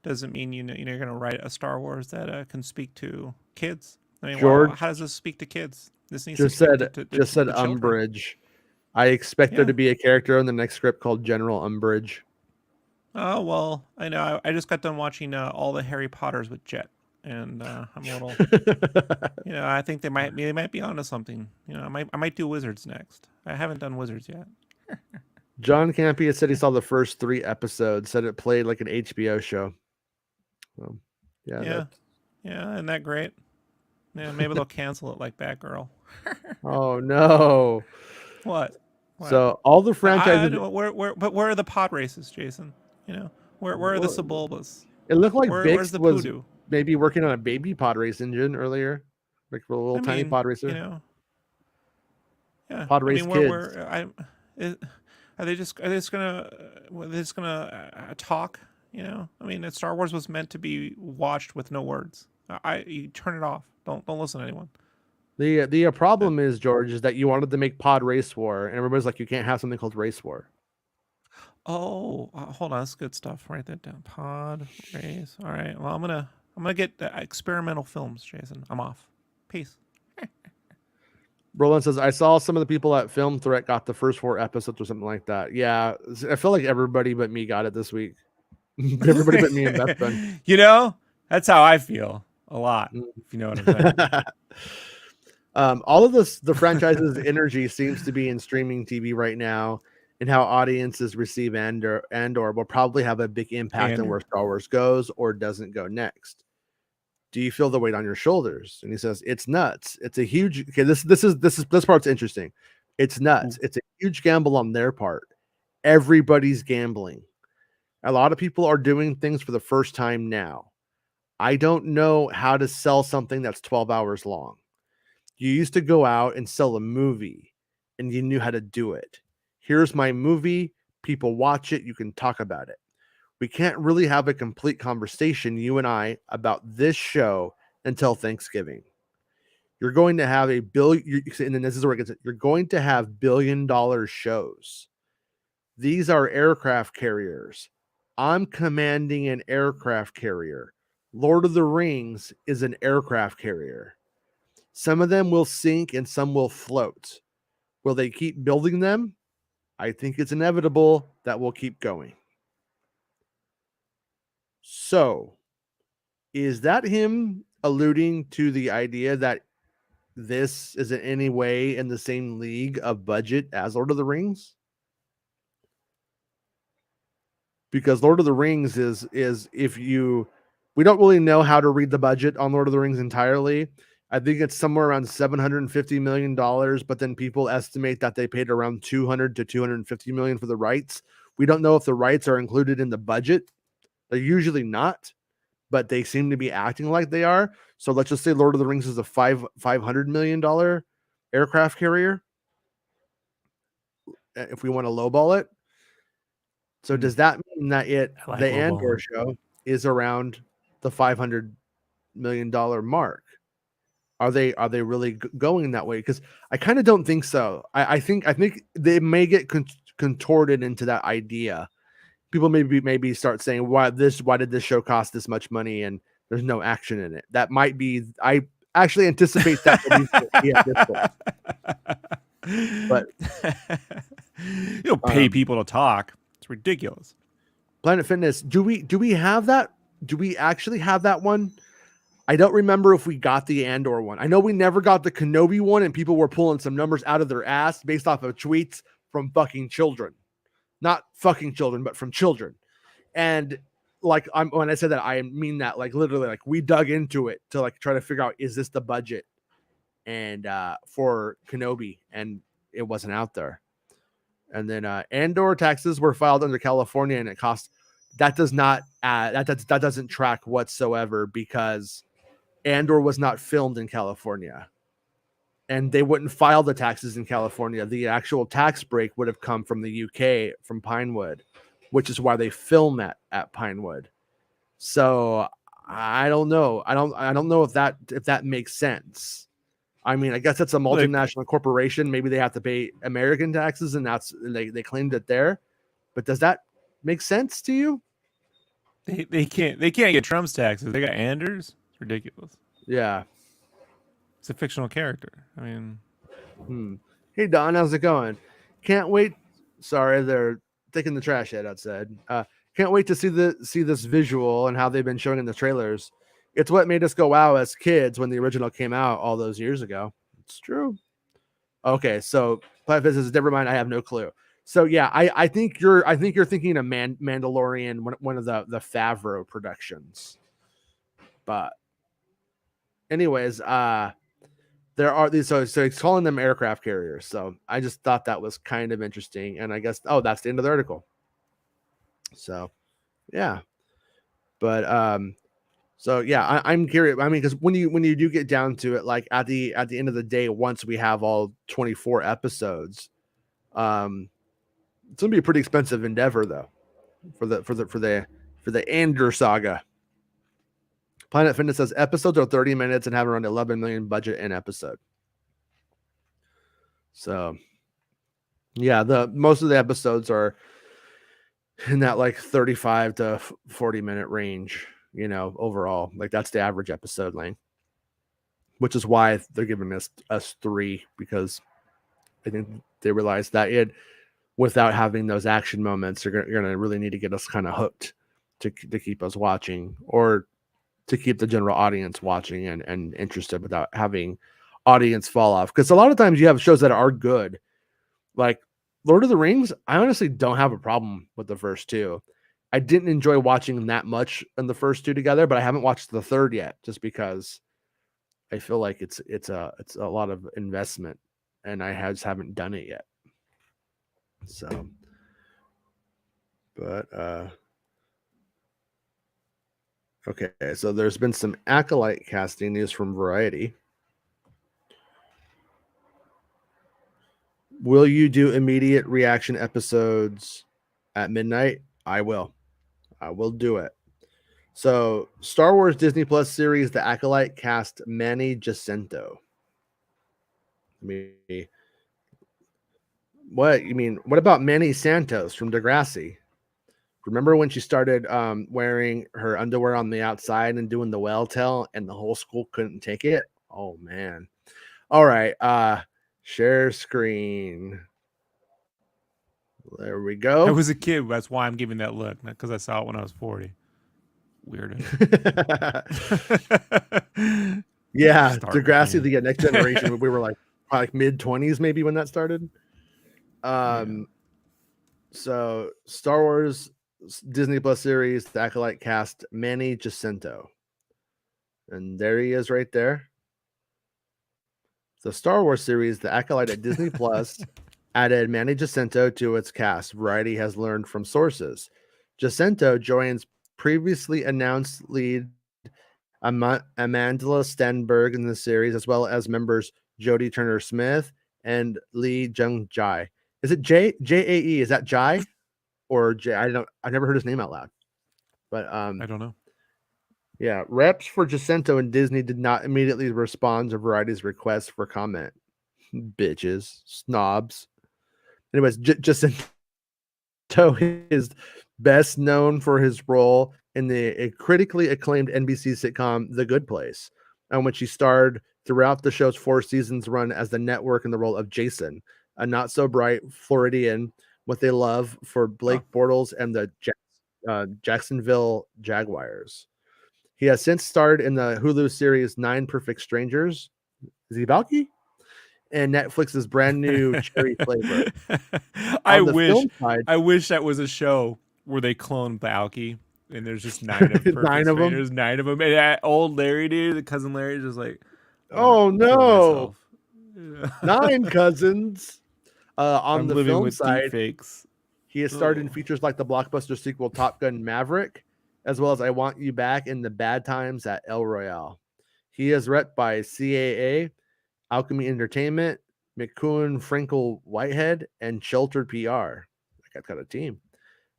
doesn't mean you're going to write a Star Wars that can speak to kids. I mean, George how does this speak to kids? This needs just to speak said to just said the children. Umbridge. I expect there to be a character in the next script called General Umbridge. Oh well, I know. I just got done watching all the Harry Potters with Jet, and I'm a little, I think they might be onto something. I might do Wizards next. I haven't done Wizards yet. John Campia said he saw the first 3 episodes. Said it played like an HBO show. Yeah, isn't that great? Yeah, maybe they'll cancel it like Batgirl. Oh no! What? So all the franchises. Where are the pod races, Jason? Where are the Sebulbas? It looked like where's Bix the was Poodoo? maybe working on a baby pod race engine earlier, like a little tiny pod racer. Yeah. Pod race kids. Are they just gonna talk? I mean, Star Wars was meant to be watched with no words. You turn it off. Don't listen to anyone. The problem is, George, is that you wanted to make Pod Race War, and everybody's like, you can't have something called Race War. Oh, hold on, that's good stuff. Write that down. Pod Race. All right. Well, I'm gonna get experimental films, Jason. I'm off. Peace. Roland says, I saw some of the people at Film Threat got the first 4 episodes or something like that. Yeah, I feel like everybody but me got it this week. Everybody but me and Beth Ben. That's how I feel a lot, if you know what I'm saying. All of the franchise's energy seems to be in streaming TV right now, and how audiences receive Andor will probably have a big impact on where Star Wars goes or doesn't go next. Do you feel the weight on your shoulders? And he says, it's nuts. It's a huge, this part's interesting. It's nuts. It's a huge gamble on their part. Everybody's gambling. A lot of people are doing things for the first time now. I don't know how to sell something that's 12 hours long. You used to go out and sell a movie and you knew how to do it. Here's my movie. People watch it. You can talk about it. We can't really have a complete conversation, you and I, about this show until Thanksgiving. You're going to have a billion, and then this is where it gets it. You're going to have $1 billion shows. These are aircraft carriers. I'm commanding an aircraft carrier. Lord of the Rings is an aircraft carrier. Some of them will sink and some will float. Will they keep building them? I think it's inevitable that we'll keep going. So, is that him alluding to the idea that this is in any way in the same league of budget as Lord of the Rings? Because Lord of the Rings is we don't really know how to read the budget on Lord of the Rings entirely. I think it's somewhere around $750 million, but then people estimate that they paid around $200 to $250 million for the rights. We don't know if the rights are included in the budget. They're usually not, but they seem to be acting like they are. So let's just say Lord of the Rings is a $500 million aircraft carrier, if we want to lowball it. So does that mean that the Andor show is around the $500 million mark? Are they really going that way? Because I kind of don't think so. I think they may get contorted into that idea. People maybe start saying, why did this show cost this much money and there's no action in it? That might be, I actually anticipate that to be at this point. But you don't pay people to talk. It's ridiculous. Planet Fitness, do we have that? Do we actually have that one? I don't remember if we got the Andor one. I know we never got the Kenobi one, and people were pulling some numbers out of their ass based off of tweets from fucking children. Not fucking children, but from children. And like, when I said that, I mean that like literally, like we dug into it to like try to figure out, is this the budget and for Kenobi, and it wasn't out there. And then Andor taxes were filed under California, and it cost, that does not add, that doesn't track whatsoever, because Andor was not filmed in California, and they wouldn't file the taxes in California. The actual tax break would have come from the UK, from Pinewood, which is why they film at Pinewood. So I don't know. I don't know if that makes sense. I mean, I guess that's a multinational corporation. Maybe they have to pay American taxes, and that's they claimed it there. But does that make sense to you? They can't get Trump's taxes. They got Anders. It's ridiculous. Yeah. It's a fictional character. I mean, Hey Don, how's it going? Can't wait. Sorry, they're taking the trash out outside. Can't wait to see this visual and how they've been showing in the trailers. It's what made us go wow as kids when the original came out all those years ago. It's true. Okay, so Planet Fitness, never mind. I have no clue. So yeah, I think you're thinking of Mandalorian, one of the Favreau productions. But anyways, there are these, so it's calling them aircraft carriers. So I just thought that was kind of interesting, and I guess that's the end of the article. So yeah, but so yeah, I'm curious. I mean, because when you do get down to it, like at the end of the day, once we have all 24 episodes, it's gonna be a pretty expensive endeavor though for the Andor saga. Planet Fitness says episodes are 30 minutes and have around 11 million budget an episode. So yeah, most of the episodes are in that like 35 to 40 minute range, overall. Like that's the average episode length, which is why they're giving us 3, because I think they realize that without having those action moments, you're gonna really need to get us kind of hooked to keep us watching, or to keep the general audience watching and interested without having audience fall off. Because a lot of times you have shows that are good, like Lord of the Rings. I honestly don't have a problem with the first 2. I didn't enjoy watching them that much in the first 2 together, but I haven't watched the third yet, just because I feel like it's a lot of investment, and I just haven't done it yet. So, but okay, so there's been some Acolyte casting news from Variety. Will you do immediate reaction episodes at midnight? I will do it. So, Star Wars Disney Plus series The Acolyte cast Manny Jacinto. What you mean? What about Manny Santos from Degrassi? Remember when she started wearing her underwear on the outside and doing the whale tail, and the whole school couldn't take it? Oh man. All right. Share screen. There we go. I was a kid. That's why I'm giving that look, not because I saw it when I was 40. Weirdo. Yeah, Degrassi, the Next Generation. We were like mid-20s maybe when that started. So Star Wars Disney Plus series, The Acolyte cast Manny Jacinto. And there he is right there. The Star Wars series, The Acolyte at Disney Plus, added Manny Jacinto to its cast. Variety has learned from sources. Jacinto joins previously announced lead Amandla Stenberg in the series, as well as members Jodie Turner-Smith and Lee Jung-jae. Is it J-A-E? Is that Jai or J? I've never heard his name out loud. But I don't know. Yeah, reps for Jacinto and Disney did not immediately respond to Variety's request for comment. Bitches, snobs. Anyways, Jacinto is best known for his role in the critically acclaimed NBC sitcom The Good Place, on which he starred throughout the show's 4 seasons run as the network in the role of Jason, a not so bright Floridian with a love for Blake Bortles and the Jacksonville Jaguars. He has since starred in the Hulu series 9 Perfect Strangers. Is he Valky? And Netflix's brand new Cherry Flavor. I wish that was a show where they clone Valky and there's just 9 of Perfect 9 of them. Strangers, 9 of them. And that old Larry dude, the cousin Larry, is just like, oh no, 9 cousins. On the film side, he has starred in features like the blockbuster sequel Top Gun Maverick, as well as I Want You Back in the Bad Times at El Royale. He is rep by CAA, Alchemy Entertainment, McCoon Frankel Whitehead, and Sheltered PR. That guy's got a team.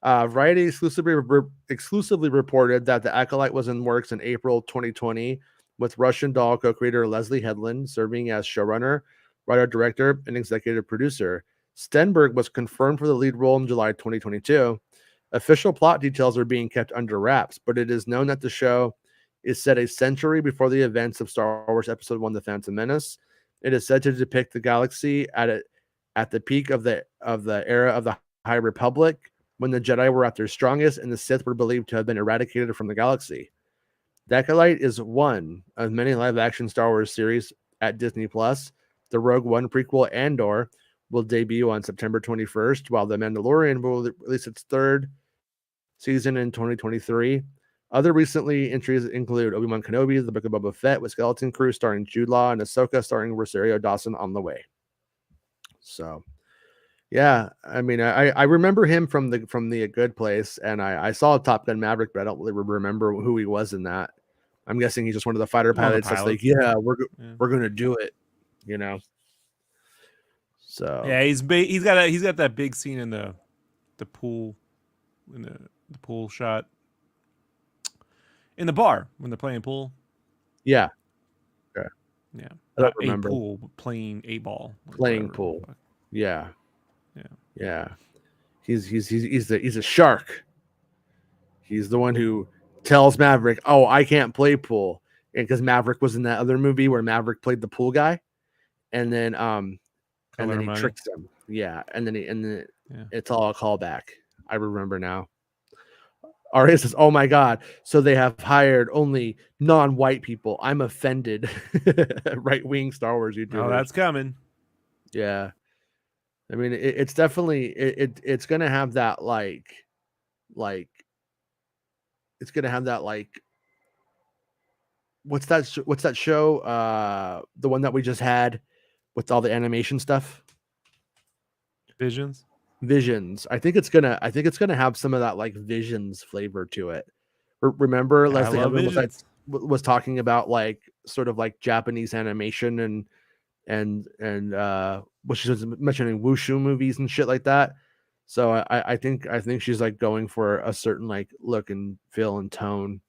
Variety exclusively reported that The Acolyte was in works in April 2020, with Russian Doll co-creator Leslie Headland serving as showrunner, writer, director, and executive producer. Stenberg was confirmed for the lead role in July 2022. Official plot details are being kept under wraps, but it is known that the show is set a century before the events of Star Wars Episode 1: The Phantom Menace. It is said to depict the galaxy at the peak of the era of the High Republic, when the Jedi were at their strongest and the Sith were believed to have been eradicated from the galaxy. The Acolyte is one of many live-action Star Wars series at Disney+. The Rogue One prequel, Andor, will debut on September 21st, while The Mandalorian will release its third season in 2023. Other recently entries include Obi-Wan Kenobi, The Book of Boba Fett with Skeleton Crew starring Jude Law, and Ahsoka starring Rosario Dawson on the way. So, yeah, I mean, I remember him from the Good Place, and I saw Top Gun Maverick, but I don't really remember who he was in that. I'm guessing he's just one of the fighter pilots that's like, yeah, we're going to do it, you know. So yeah, he's got that big scene in the pool, in the pool shot in the bar when they're playing pool. Yeah. Okay. Yeah. I don't remember. A pool, playing 8-ball. Playing pool. Yeah. Yeah. Yeah. He's a shark. He's the one who tells Maverick, "Oh, I can't play pool." And because Maverick was in that other movie where Maverick played the pool guy, and then he tricks him. Yeah, and then it's all a callback. I remember now. Aria says, "Oh my God, so they have hired only non-white people. I'm offended." Right-wing Star Wars YouTubers. Oh, that's coming. Yeah, I mean, it's definitely it's gonna have that like it's gonna have that like what's that show? The one that we just had with all the animation stuff. Visions. I think it's gonna have some of that like Visions flavor to it. Remember, Leslie Hudson was talking about like sort of like Japanese animation and what she was mentioning wushu movies and shit like that. So I think she's like going for a certain like look and feel and tone.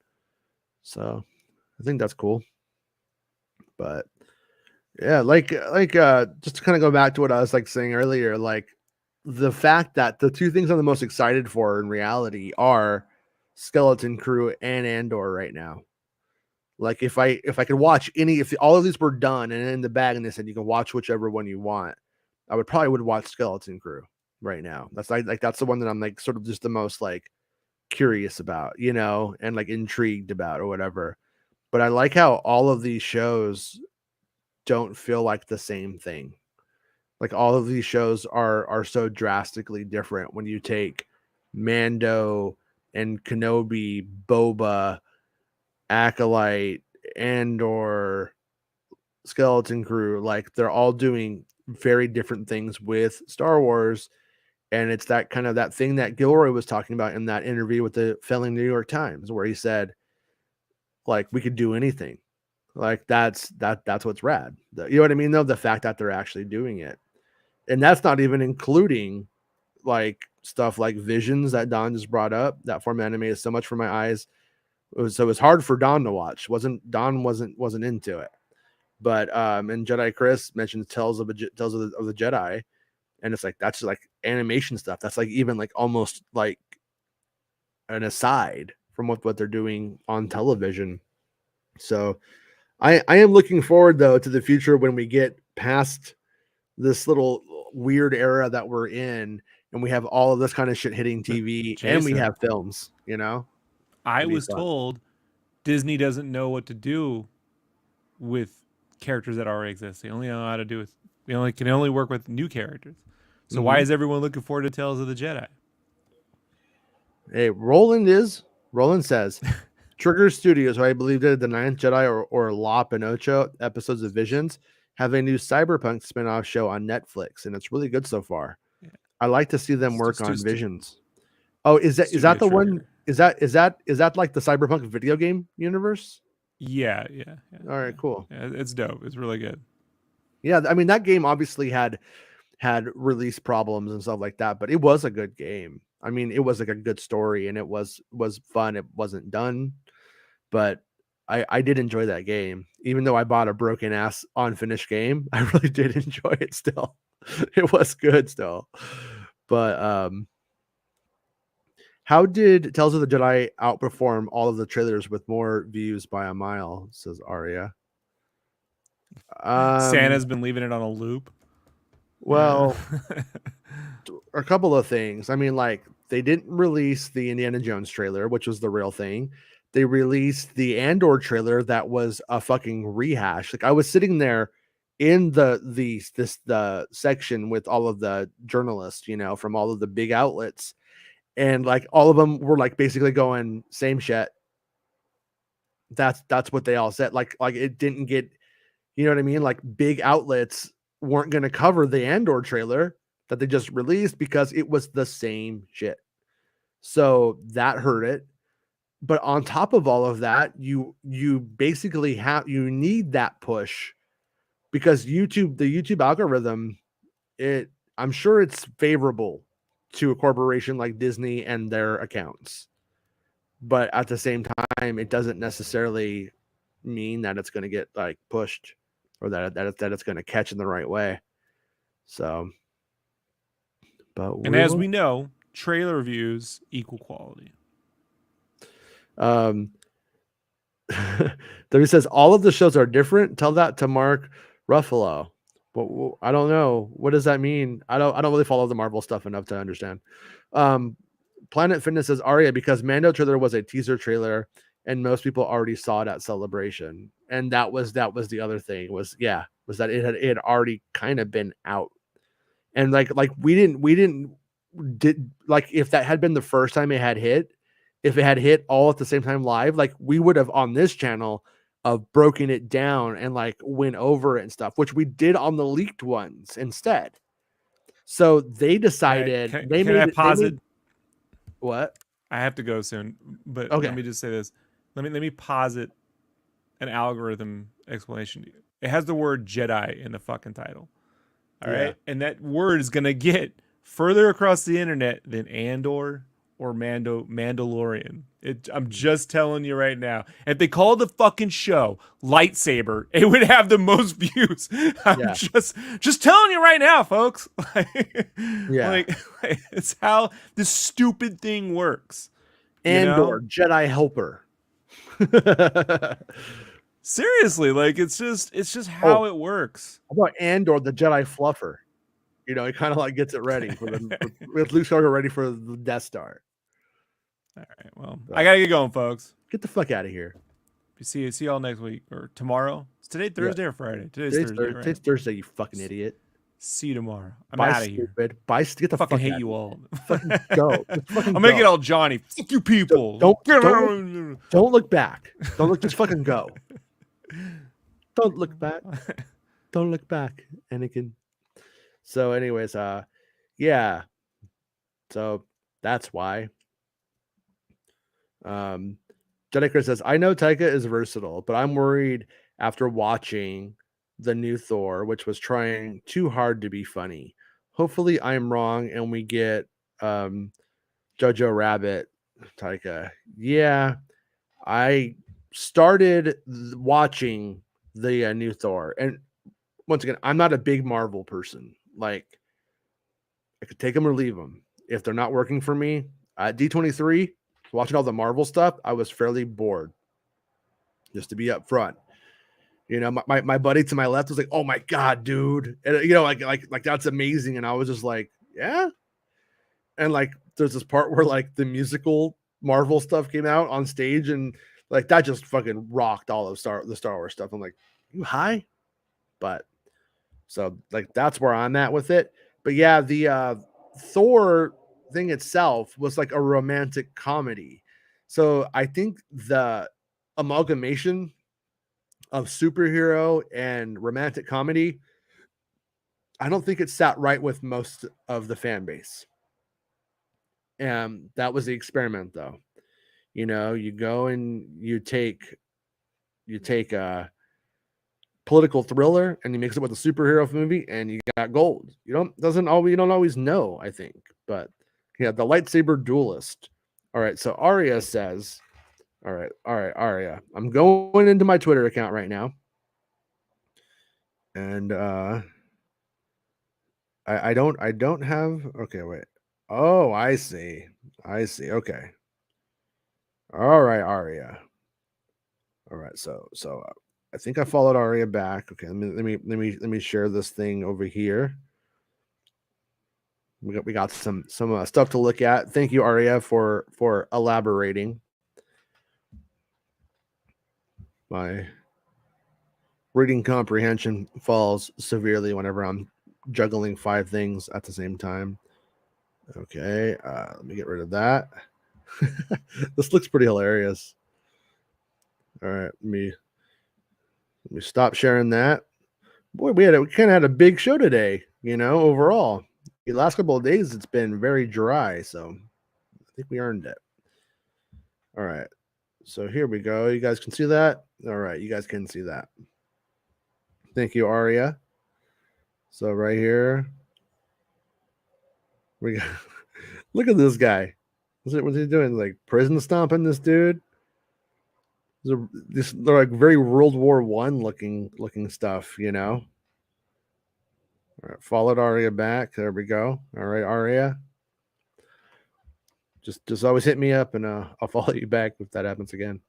So I think that's cool. But yeah, like just to kind of go back to what I was like saying earlier, like the fact that the two things I'm the most excited for in reality are Skeleton Crew and Andor right now. Like if I could watch if all of these were done and in the bag and they said you can watch whichever one you want, I would watch Skeleton Crew right now. That's like that's the one that I'm like sort of just the most like curious about, you know, and like intrigued about or whatever. But I like how all of these shows don't feel like the same thing. Like all of these shows are so drastically different when you take Mando and Kenobi, Boba, Acolyte, Andor, Skeleton Crew. Like they're all doing very different things with Star Wars. And it's that kind of that thing that Gilroy was talking about in that interview with the failing New York Times, where he said, like, we could do anything. Like that's what's rad. You know what I mean? Though the fact that they're actually doing it. And that's not even including like stuff like Visions that Don just brought up. That form of anime is so much for my eyes. So it was hard for Don to watch. Don wasn't into it. But and Jedi Chris mentions Tales of the Jedi, and it's like that's just like animation stuff. That's like even like almost like an aside from what they're doing on television. So I am looking forward though to the future when we get past this little weird era that we're in and we have all of this kind of shit hitting TV. Jason, and we have films, you know. I was told Disney doesn't know what to do with characters that already exist. They only know how to do with can only work with new characters. So why is everyone looking forward to Tales of the Jedi? Hey, Roland says Trigger Studios, who I believe did the Ninth Jedi or La Pinocho episodes of Visions, have a new cyberpunk spin-off show on Netflix, and it's really good so far. Yeah. I like to see them work on Visions. Oh, is that the Trigger one? Is that like the cyberpunk video game universe? Yeah. All right, cool. Yeah, it's dope. It's really good. Yeah, I mean that game obviously had release problems and stuff like that, but it was a good game. I mean, it was like a good story and it was fun. It wasn't done, but I did enjoy that game. Even though I bought a broken ass unfinished game, I really did enjoy it still. It was good still. But How did Tales of the Jedi outperform all of the trailers with more views by a mile? Says Arya. Santa's been leaving it on a loop. Well, a couple of things. I mean, like, they didn't release the Indiana Jones trailer, which was the real thing. They released the Andor trailer that was a fucking rehash. Like, I was sitting there in the section with all of the journalists, you know, from all of the big outlets, and like all of them were like basically going same shit. That's what they all said. Like it didn't get, you know what I mean? Like big outlets weren't going to cover the Andor trailer that they just released because it was the same shit. So that hurt it. But on top of all of that, you basically you need that push because the YouTube algorithm, I'm sure it's favorable to a corporation like Disney and their accounts. But at the same time, it doesn't necessarily mean that it's going to get like pushed or that it's going to catch in the right way. So, and as we know, trailer views equal quality. There says all of the shows are different. Tell that to Mark Ruffalo. But I don't know. What does that mean? I don't really follow the Marvel stuff enough to understand. Planet Fitness says Arya because Mando trailer was a teaser trailer and most people already saw it at Celebration. And that was the other thing was that it had already kind of been out. And like we didn't like if that had been the first time it had hit, if it had hit all at the same time live, like we would have on this channel of broken it down and like went over it and stuff, which we did on the leaked ones instead. So they decided can I posit? What? I have to go soon, but okay. Let me just say this. Let me posit an algorithm explanation to you. It has the word Jedi in the fucking title. All right. And that word is going to get further across the internet than Andor or Mandalorian. I'm just telling you right now. If they called the fucking show Lightsaber, it would have the most views. I'm just telling you right now, folks. Like, it's how this stupid thing works. Andor, Jedi helper. Seriously, like it's just how it works. How about Andor, the Jedi fluffer? You know, it kind of like gets it ready with Luke Skywalker ready for the Death Star. All right, well, I gotta get going, folks. Get the fuck out of here. See y'all next week or tomorrow. Is today Thursday or Friday? Today's Thursday. Right? Today's Thursday, you fucking idiot. See you tomorrow. I'm out of here. Bye. Get the fucking fuck hate out you all. Fucking go. Fucking I'll make it all Johnny. Fuck you people. Don't look back. Don't look. Just fucking go. Don't look back. Don't look back, Anakin. So, anyways, yeah. So that's why. Jedi Chris says, I know Taika is versatile, but I'm worried after watching the new Thor, which was trying too hard to be funny. Hopefully I'm wrong and we get Jojo Rabbit Taika. Yeah, I started watching the new Thor, and once again, I'm not a big Marvel person. Like, I could take them or leave them. If they're not working for me, at D23, watching all the Marvel stuff, I was fairly bored. Just to be upfront. You know, my buddy to my left was like, "Oh my god, dude!" And you know, like that's amazing. And I was just like, "Yeah." And like, there's this part where like the musical Marvel stuff came out on stage, and like that just fucking rocked all of the Star Wars stuff. I'm like, "You high?" But so like that's where I'm at with it. But yeah, the Thor thing itself was like a romantic comedy. So I think the amalgamation of superhero and romantic comedy, I don't think it sat right with most of the fan base. And that was the experiment, though. You know, you go and you take a political thriller and you mix it with a superhero movie and you got gold. You don't always know, I think. But yeah, the lightsaber duelist. All right, so Arya says, all right, Arya. I'm going into my Twitter account right now. And I don't have, okay, wait. Oh, I see. I see. Okay. All right, Arya. All right, so I think I followed Arya back. Okay, let me share this thing over here. We got some stuff to look at. Thank you, Arya, for elaborating. My reading comprehension falls severely whenever I'm juggling 5 things at the same time. Okay, let me get rid of that. This looks pretty hilarious. All right, let me stop sharing that. Boy, we kind of had a big show today, overall. The last couple of days it's been very dry, so I think we earned it. All right. So here we go. You guys can see that? All right, you guys can see that. Thank you, Arya. So right here, we got look at this guy. What's he doing? Like prison stomping this dude? They're like very World War One looking stuff, All right, followed Arya back. There we go. All right, Arya. Just always hit me up and I'll follow you back if that happens again.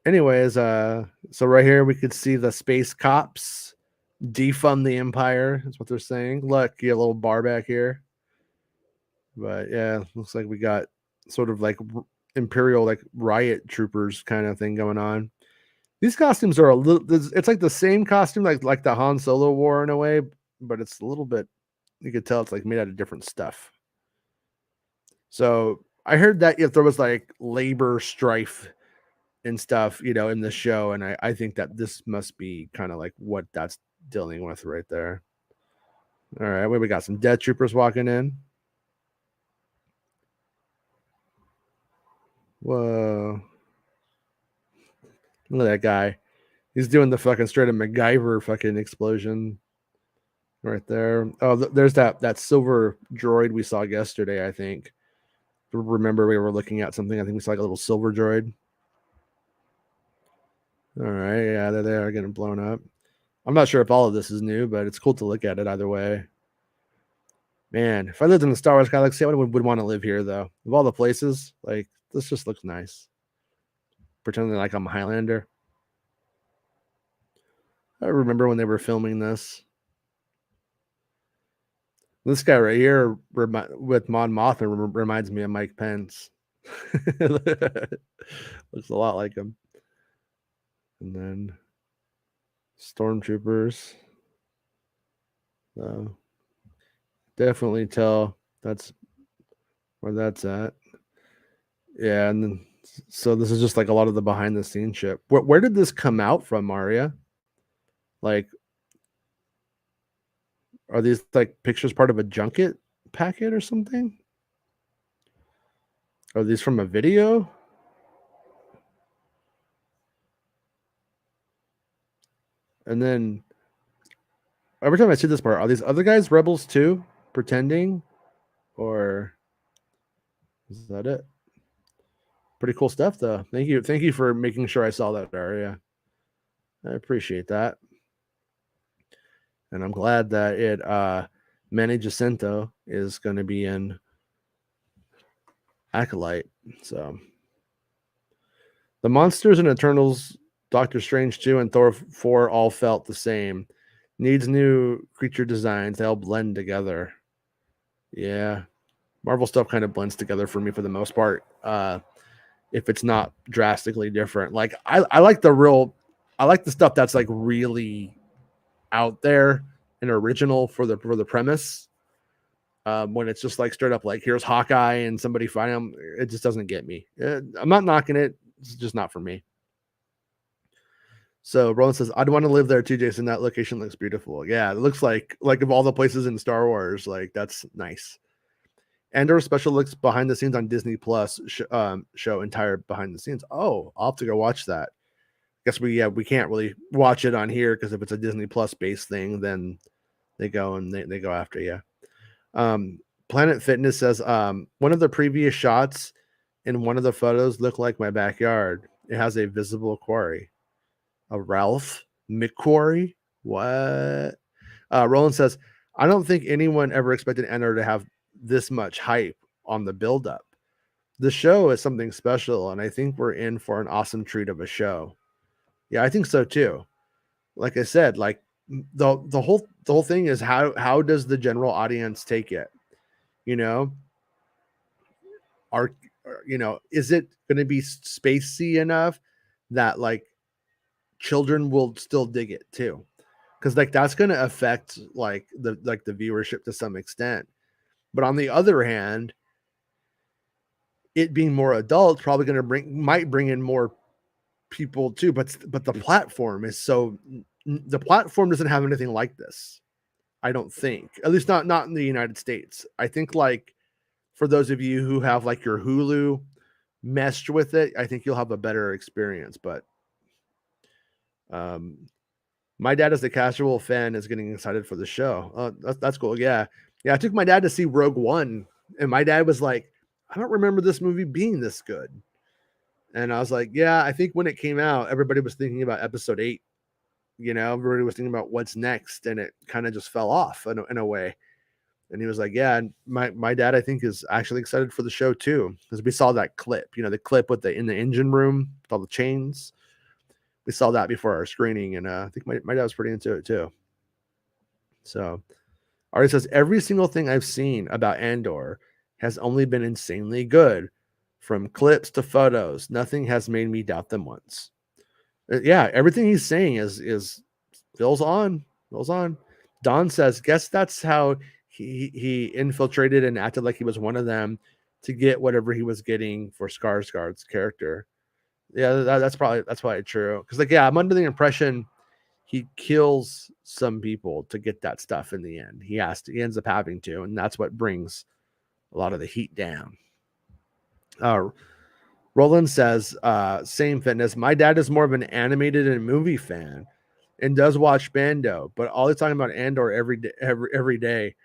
Anyways, so right here we could see the space cops defund the Empire, is what they're saying. Look, you have a little bar back here. But yeah, looks like we got sort of like Imperial like riot troopers kind of thing going on. These costumes are a little, it's like the same costume like the Han Solo wore in a way, but it's a little bit, you could tell it's like made out of different stuff. So I heard that if there was like labor strife and stuff, in the show, and I think that this must be kind of like what that's dealing with right there. All right, we got some death troopers walking in. Whoa. Look at that guy. He's doing the fucking straight up MacGyver fucking explosion right there. Oh, there's that silver droid we saw yesterday, I think. Remember we were looking at something. I think we saw like a little silver droid. All right, yeah, they are getting blown up. I'm not sure if all of this is new, but it's cool to look at it either way. Man, if I lived in the Star Wars galaxy, I would want to live here, though. Of all the places, like, this just looks nice. Pretending like I'm a Highlander. I remember when they were filming this. This guy right here with Mon Mothma reminds me of Mike Pence. Looks a lot like him. And then stormtroopers. Definitely tell that's where that's at. Yeah, and then so this is just like a lot of the behind the scenes shit. Where did this come out from, Maria? Like, are these like pictures part of a junket packet or something? Are these from a video? And then every time I see this part, are these other guys rebels too, pretending? Or is that it? Pretty cool stuff, though. Thank you for making sure I saw that area. I appreciate that. And I'm glad that Manny Jacinto is going to be in Acolyte. So the monsters and Eternals, Doctor Strange 2 and Thor 4 all felt the same. Needs new creature designs. They all blend together. Yeah. Marvel stuff kind of blends together for me for the most part. If it's not drastically different. Like I like the stuff that's like really out there and original for the premise. When it's just like straight up like here's Hawkeye and somebody find him, it just doesn't get me. I'm not knocking it. It's just not for me. So Roland says, I'd want to live there too, Jason. That location looks beautiful. Yeah, it looks like of all the places in Star Wars, like that's nice. Andor special looks behind the scenes on Disney Plus show entire behind the scenes. Oh, I'll have to go watch that. Guess we can't really watch it on here because if it's a Disney Plus based thing, then they go and they go after you. Planet Fitness says one of the previous shots in one of the photos looked like my backyard. It has a visible quarry. A Ralph McQuarrie? What? Roland says, I don't think anyone ever expected Andor to have this much hype on the buildup. the show is something special, and I think we're in for an awesome treat of a show. Yeah, I think so too. Like I said, like the whole thing is how does the general audience take it? You know, is it going to be spacey enough that like children will still dig it too? Because like that's going to affect like the viewership to some extent. But on the other hand, it being more adult probably going to might bring in more people too. But the platform is the platform doesn't have anything like this. I don't think, at least not in the United States. I think like for those of you who have like your Hulu meshed with it, I think you'll have a better experience. But my dad, as a casual fan, is getting excited for the show. That's cool. Yeah. I took my dad to see Rogue One, and my dad was like, I don't remember this movie being this good. And I was like, yeah, I think when it came out, everybody was thinking about episode 8. You know, everybody was thinking about what's next, and it kind of just fell off in a way. And he was like, yeah, and my dad, I think, is actually excited for the show too, because we saw that clip, the clip with in the engine room with all the chains. We saw that before our screening, and I think my dad was pretty into it too. So Ari says, every single thing I've seen about Andor has only been insanely good, from clips to photos. Nothing has made me doubt them once. Yeah, everything he's saying is fills on. Don says, guess that's how he infiltrated and acted like he was one of them to get whatever he was getting for Skarsgård's character. Yeah, that's probably true. Because like, yeah, I'm under the impression he kills some people to get that stuff in the end. He ends up having to, and that's what brings a lot of the heat down. Roland says, same fitness. My dad is more of an animated and movie fan and does watch Bando, but all he's talking about Andor every day.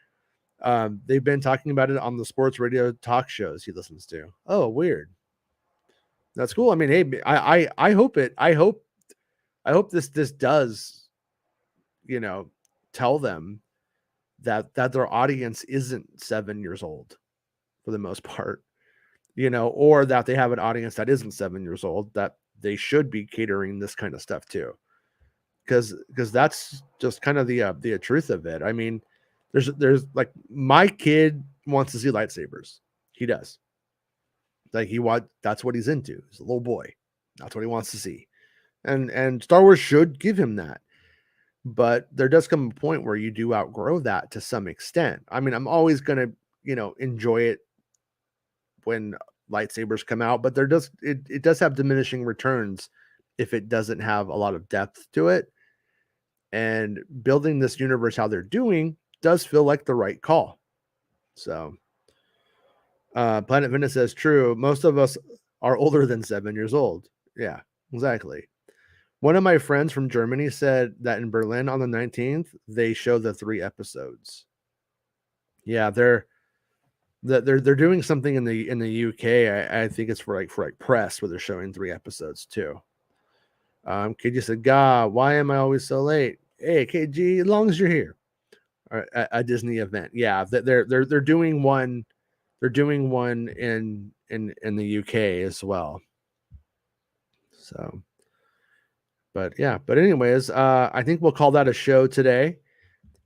They've been talking about it on the sports radio talk shows he listens to. Oh, weird. That's cool. I mean, hey, I hope this does, tell them that their audience isn't 7 years old for the most part, or that they have an audience that isn't 7 years old, that they should be catering this kind of stuff too. Because that's just kind of the truth of it. I mean, there's like, my kid wants to see lightsabers. He does. Like that's what he's into. He's a little boy. That's what he wants to see. And Star Wars should give him that. But there does come a point where you do outgrow that to some extent. I mean, I'm always going to, enjoy it when lightsabers come out, but it does have diminishing returns if it doesn't have a lot of depth to it. And building this universe how they're doing does feel like the right call. So Planet Fitness says, true, most of us are older than 7 years old. Yeah, exactly. One of my friends from Germany said that in Berlin on the 19th, they show the 3 episodes. Yeah, they're doing something in the UK. I think it's for press, where they're showing 3 episodes too. KG said, God, why am I always so late? Hey, KG, as long as you're here. A Disney event. Yeah, they're doing one. They're doing one in the UK as well. So, but anyways, I think we'll call that a show today.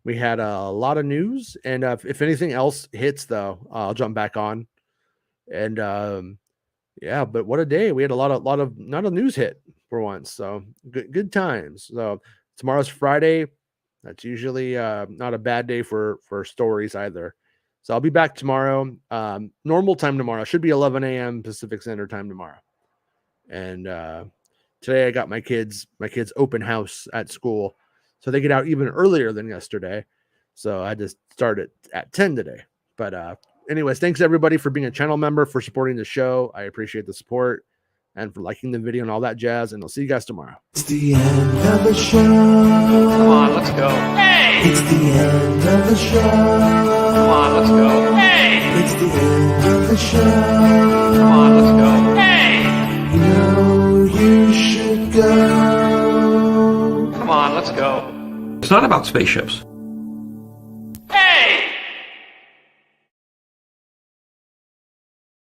We had a lot of news, and if anything else hits, though, I'll jump back on. And yeah, but what a day! We had a lot of not a news hit for once, so good times. So tomorrow's Friday. That's usually not a bad day for stories either. So I'll be back tomorrow. Normal time tomorrow. Should be 11 a.m. Pacific Standard Time tomorrow. And today I got my kids open house at school, so they get out even earlier than yesterday. So I just started at 10 today. But anyways, thanks everybody for being a channel member, for supporting the show. I appreciate the support, and for liking the video and all that jazz. And I'll see you guys tomorrow. It's the end of the show. Come on, let's go. Hey! It's the end of the show. Come on, let's go. Hey! It's the end of the show. Come on, let's go. Hey! You know you should go. Come on, let's go. It's not about spaceships.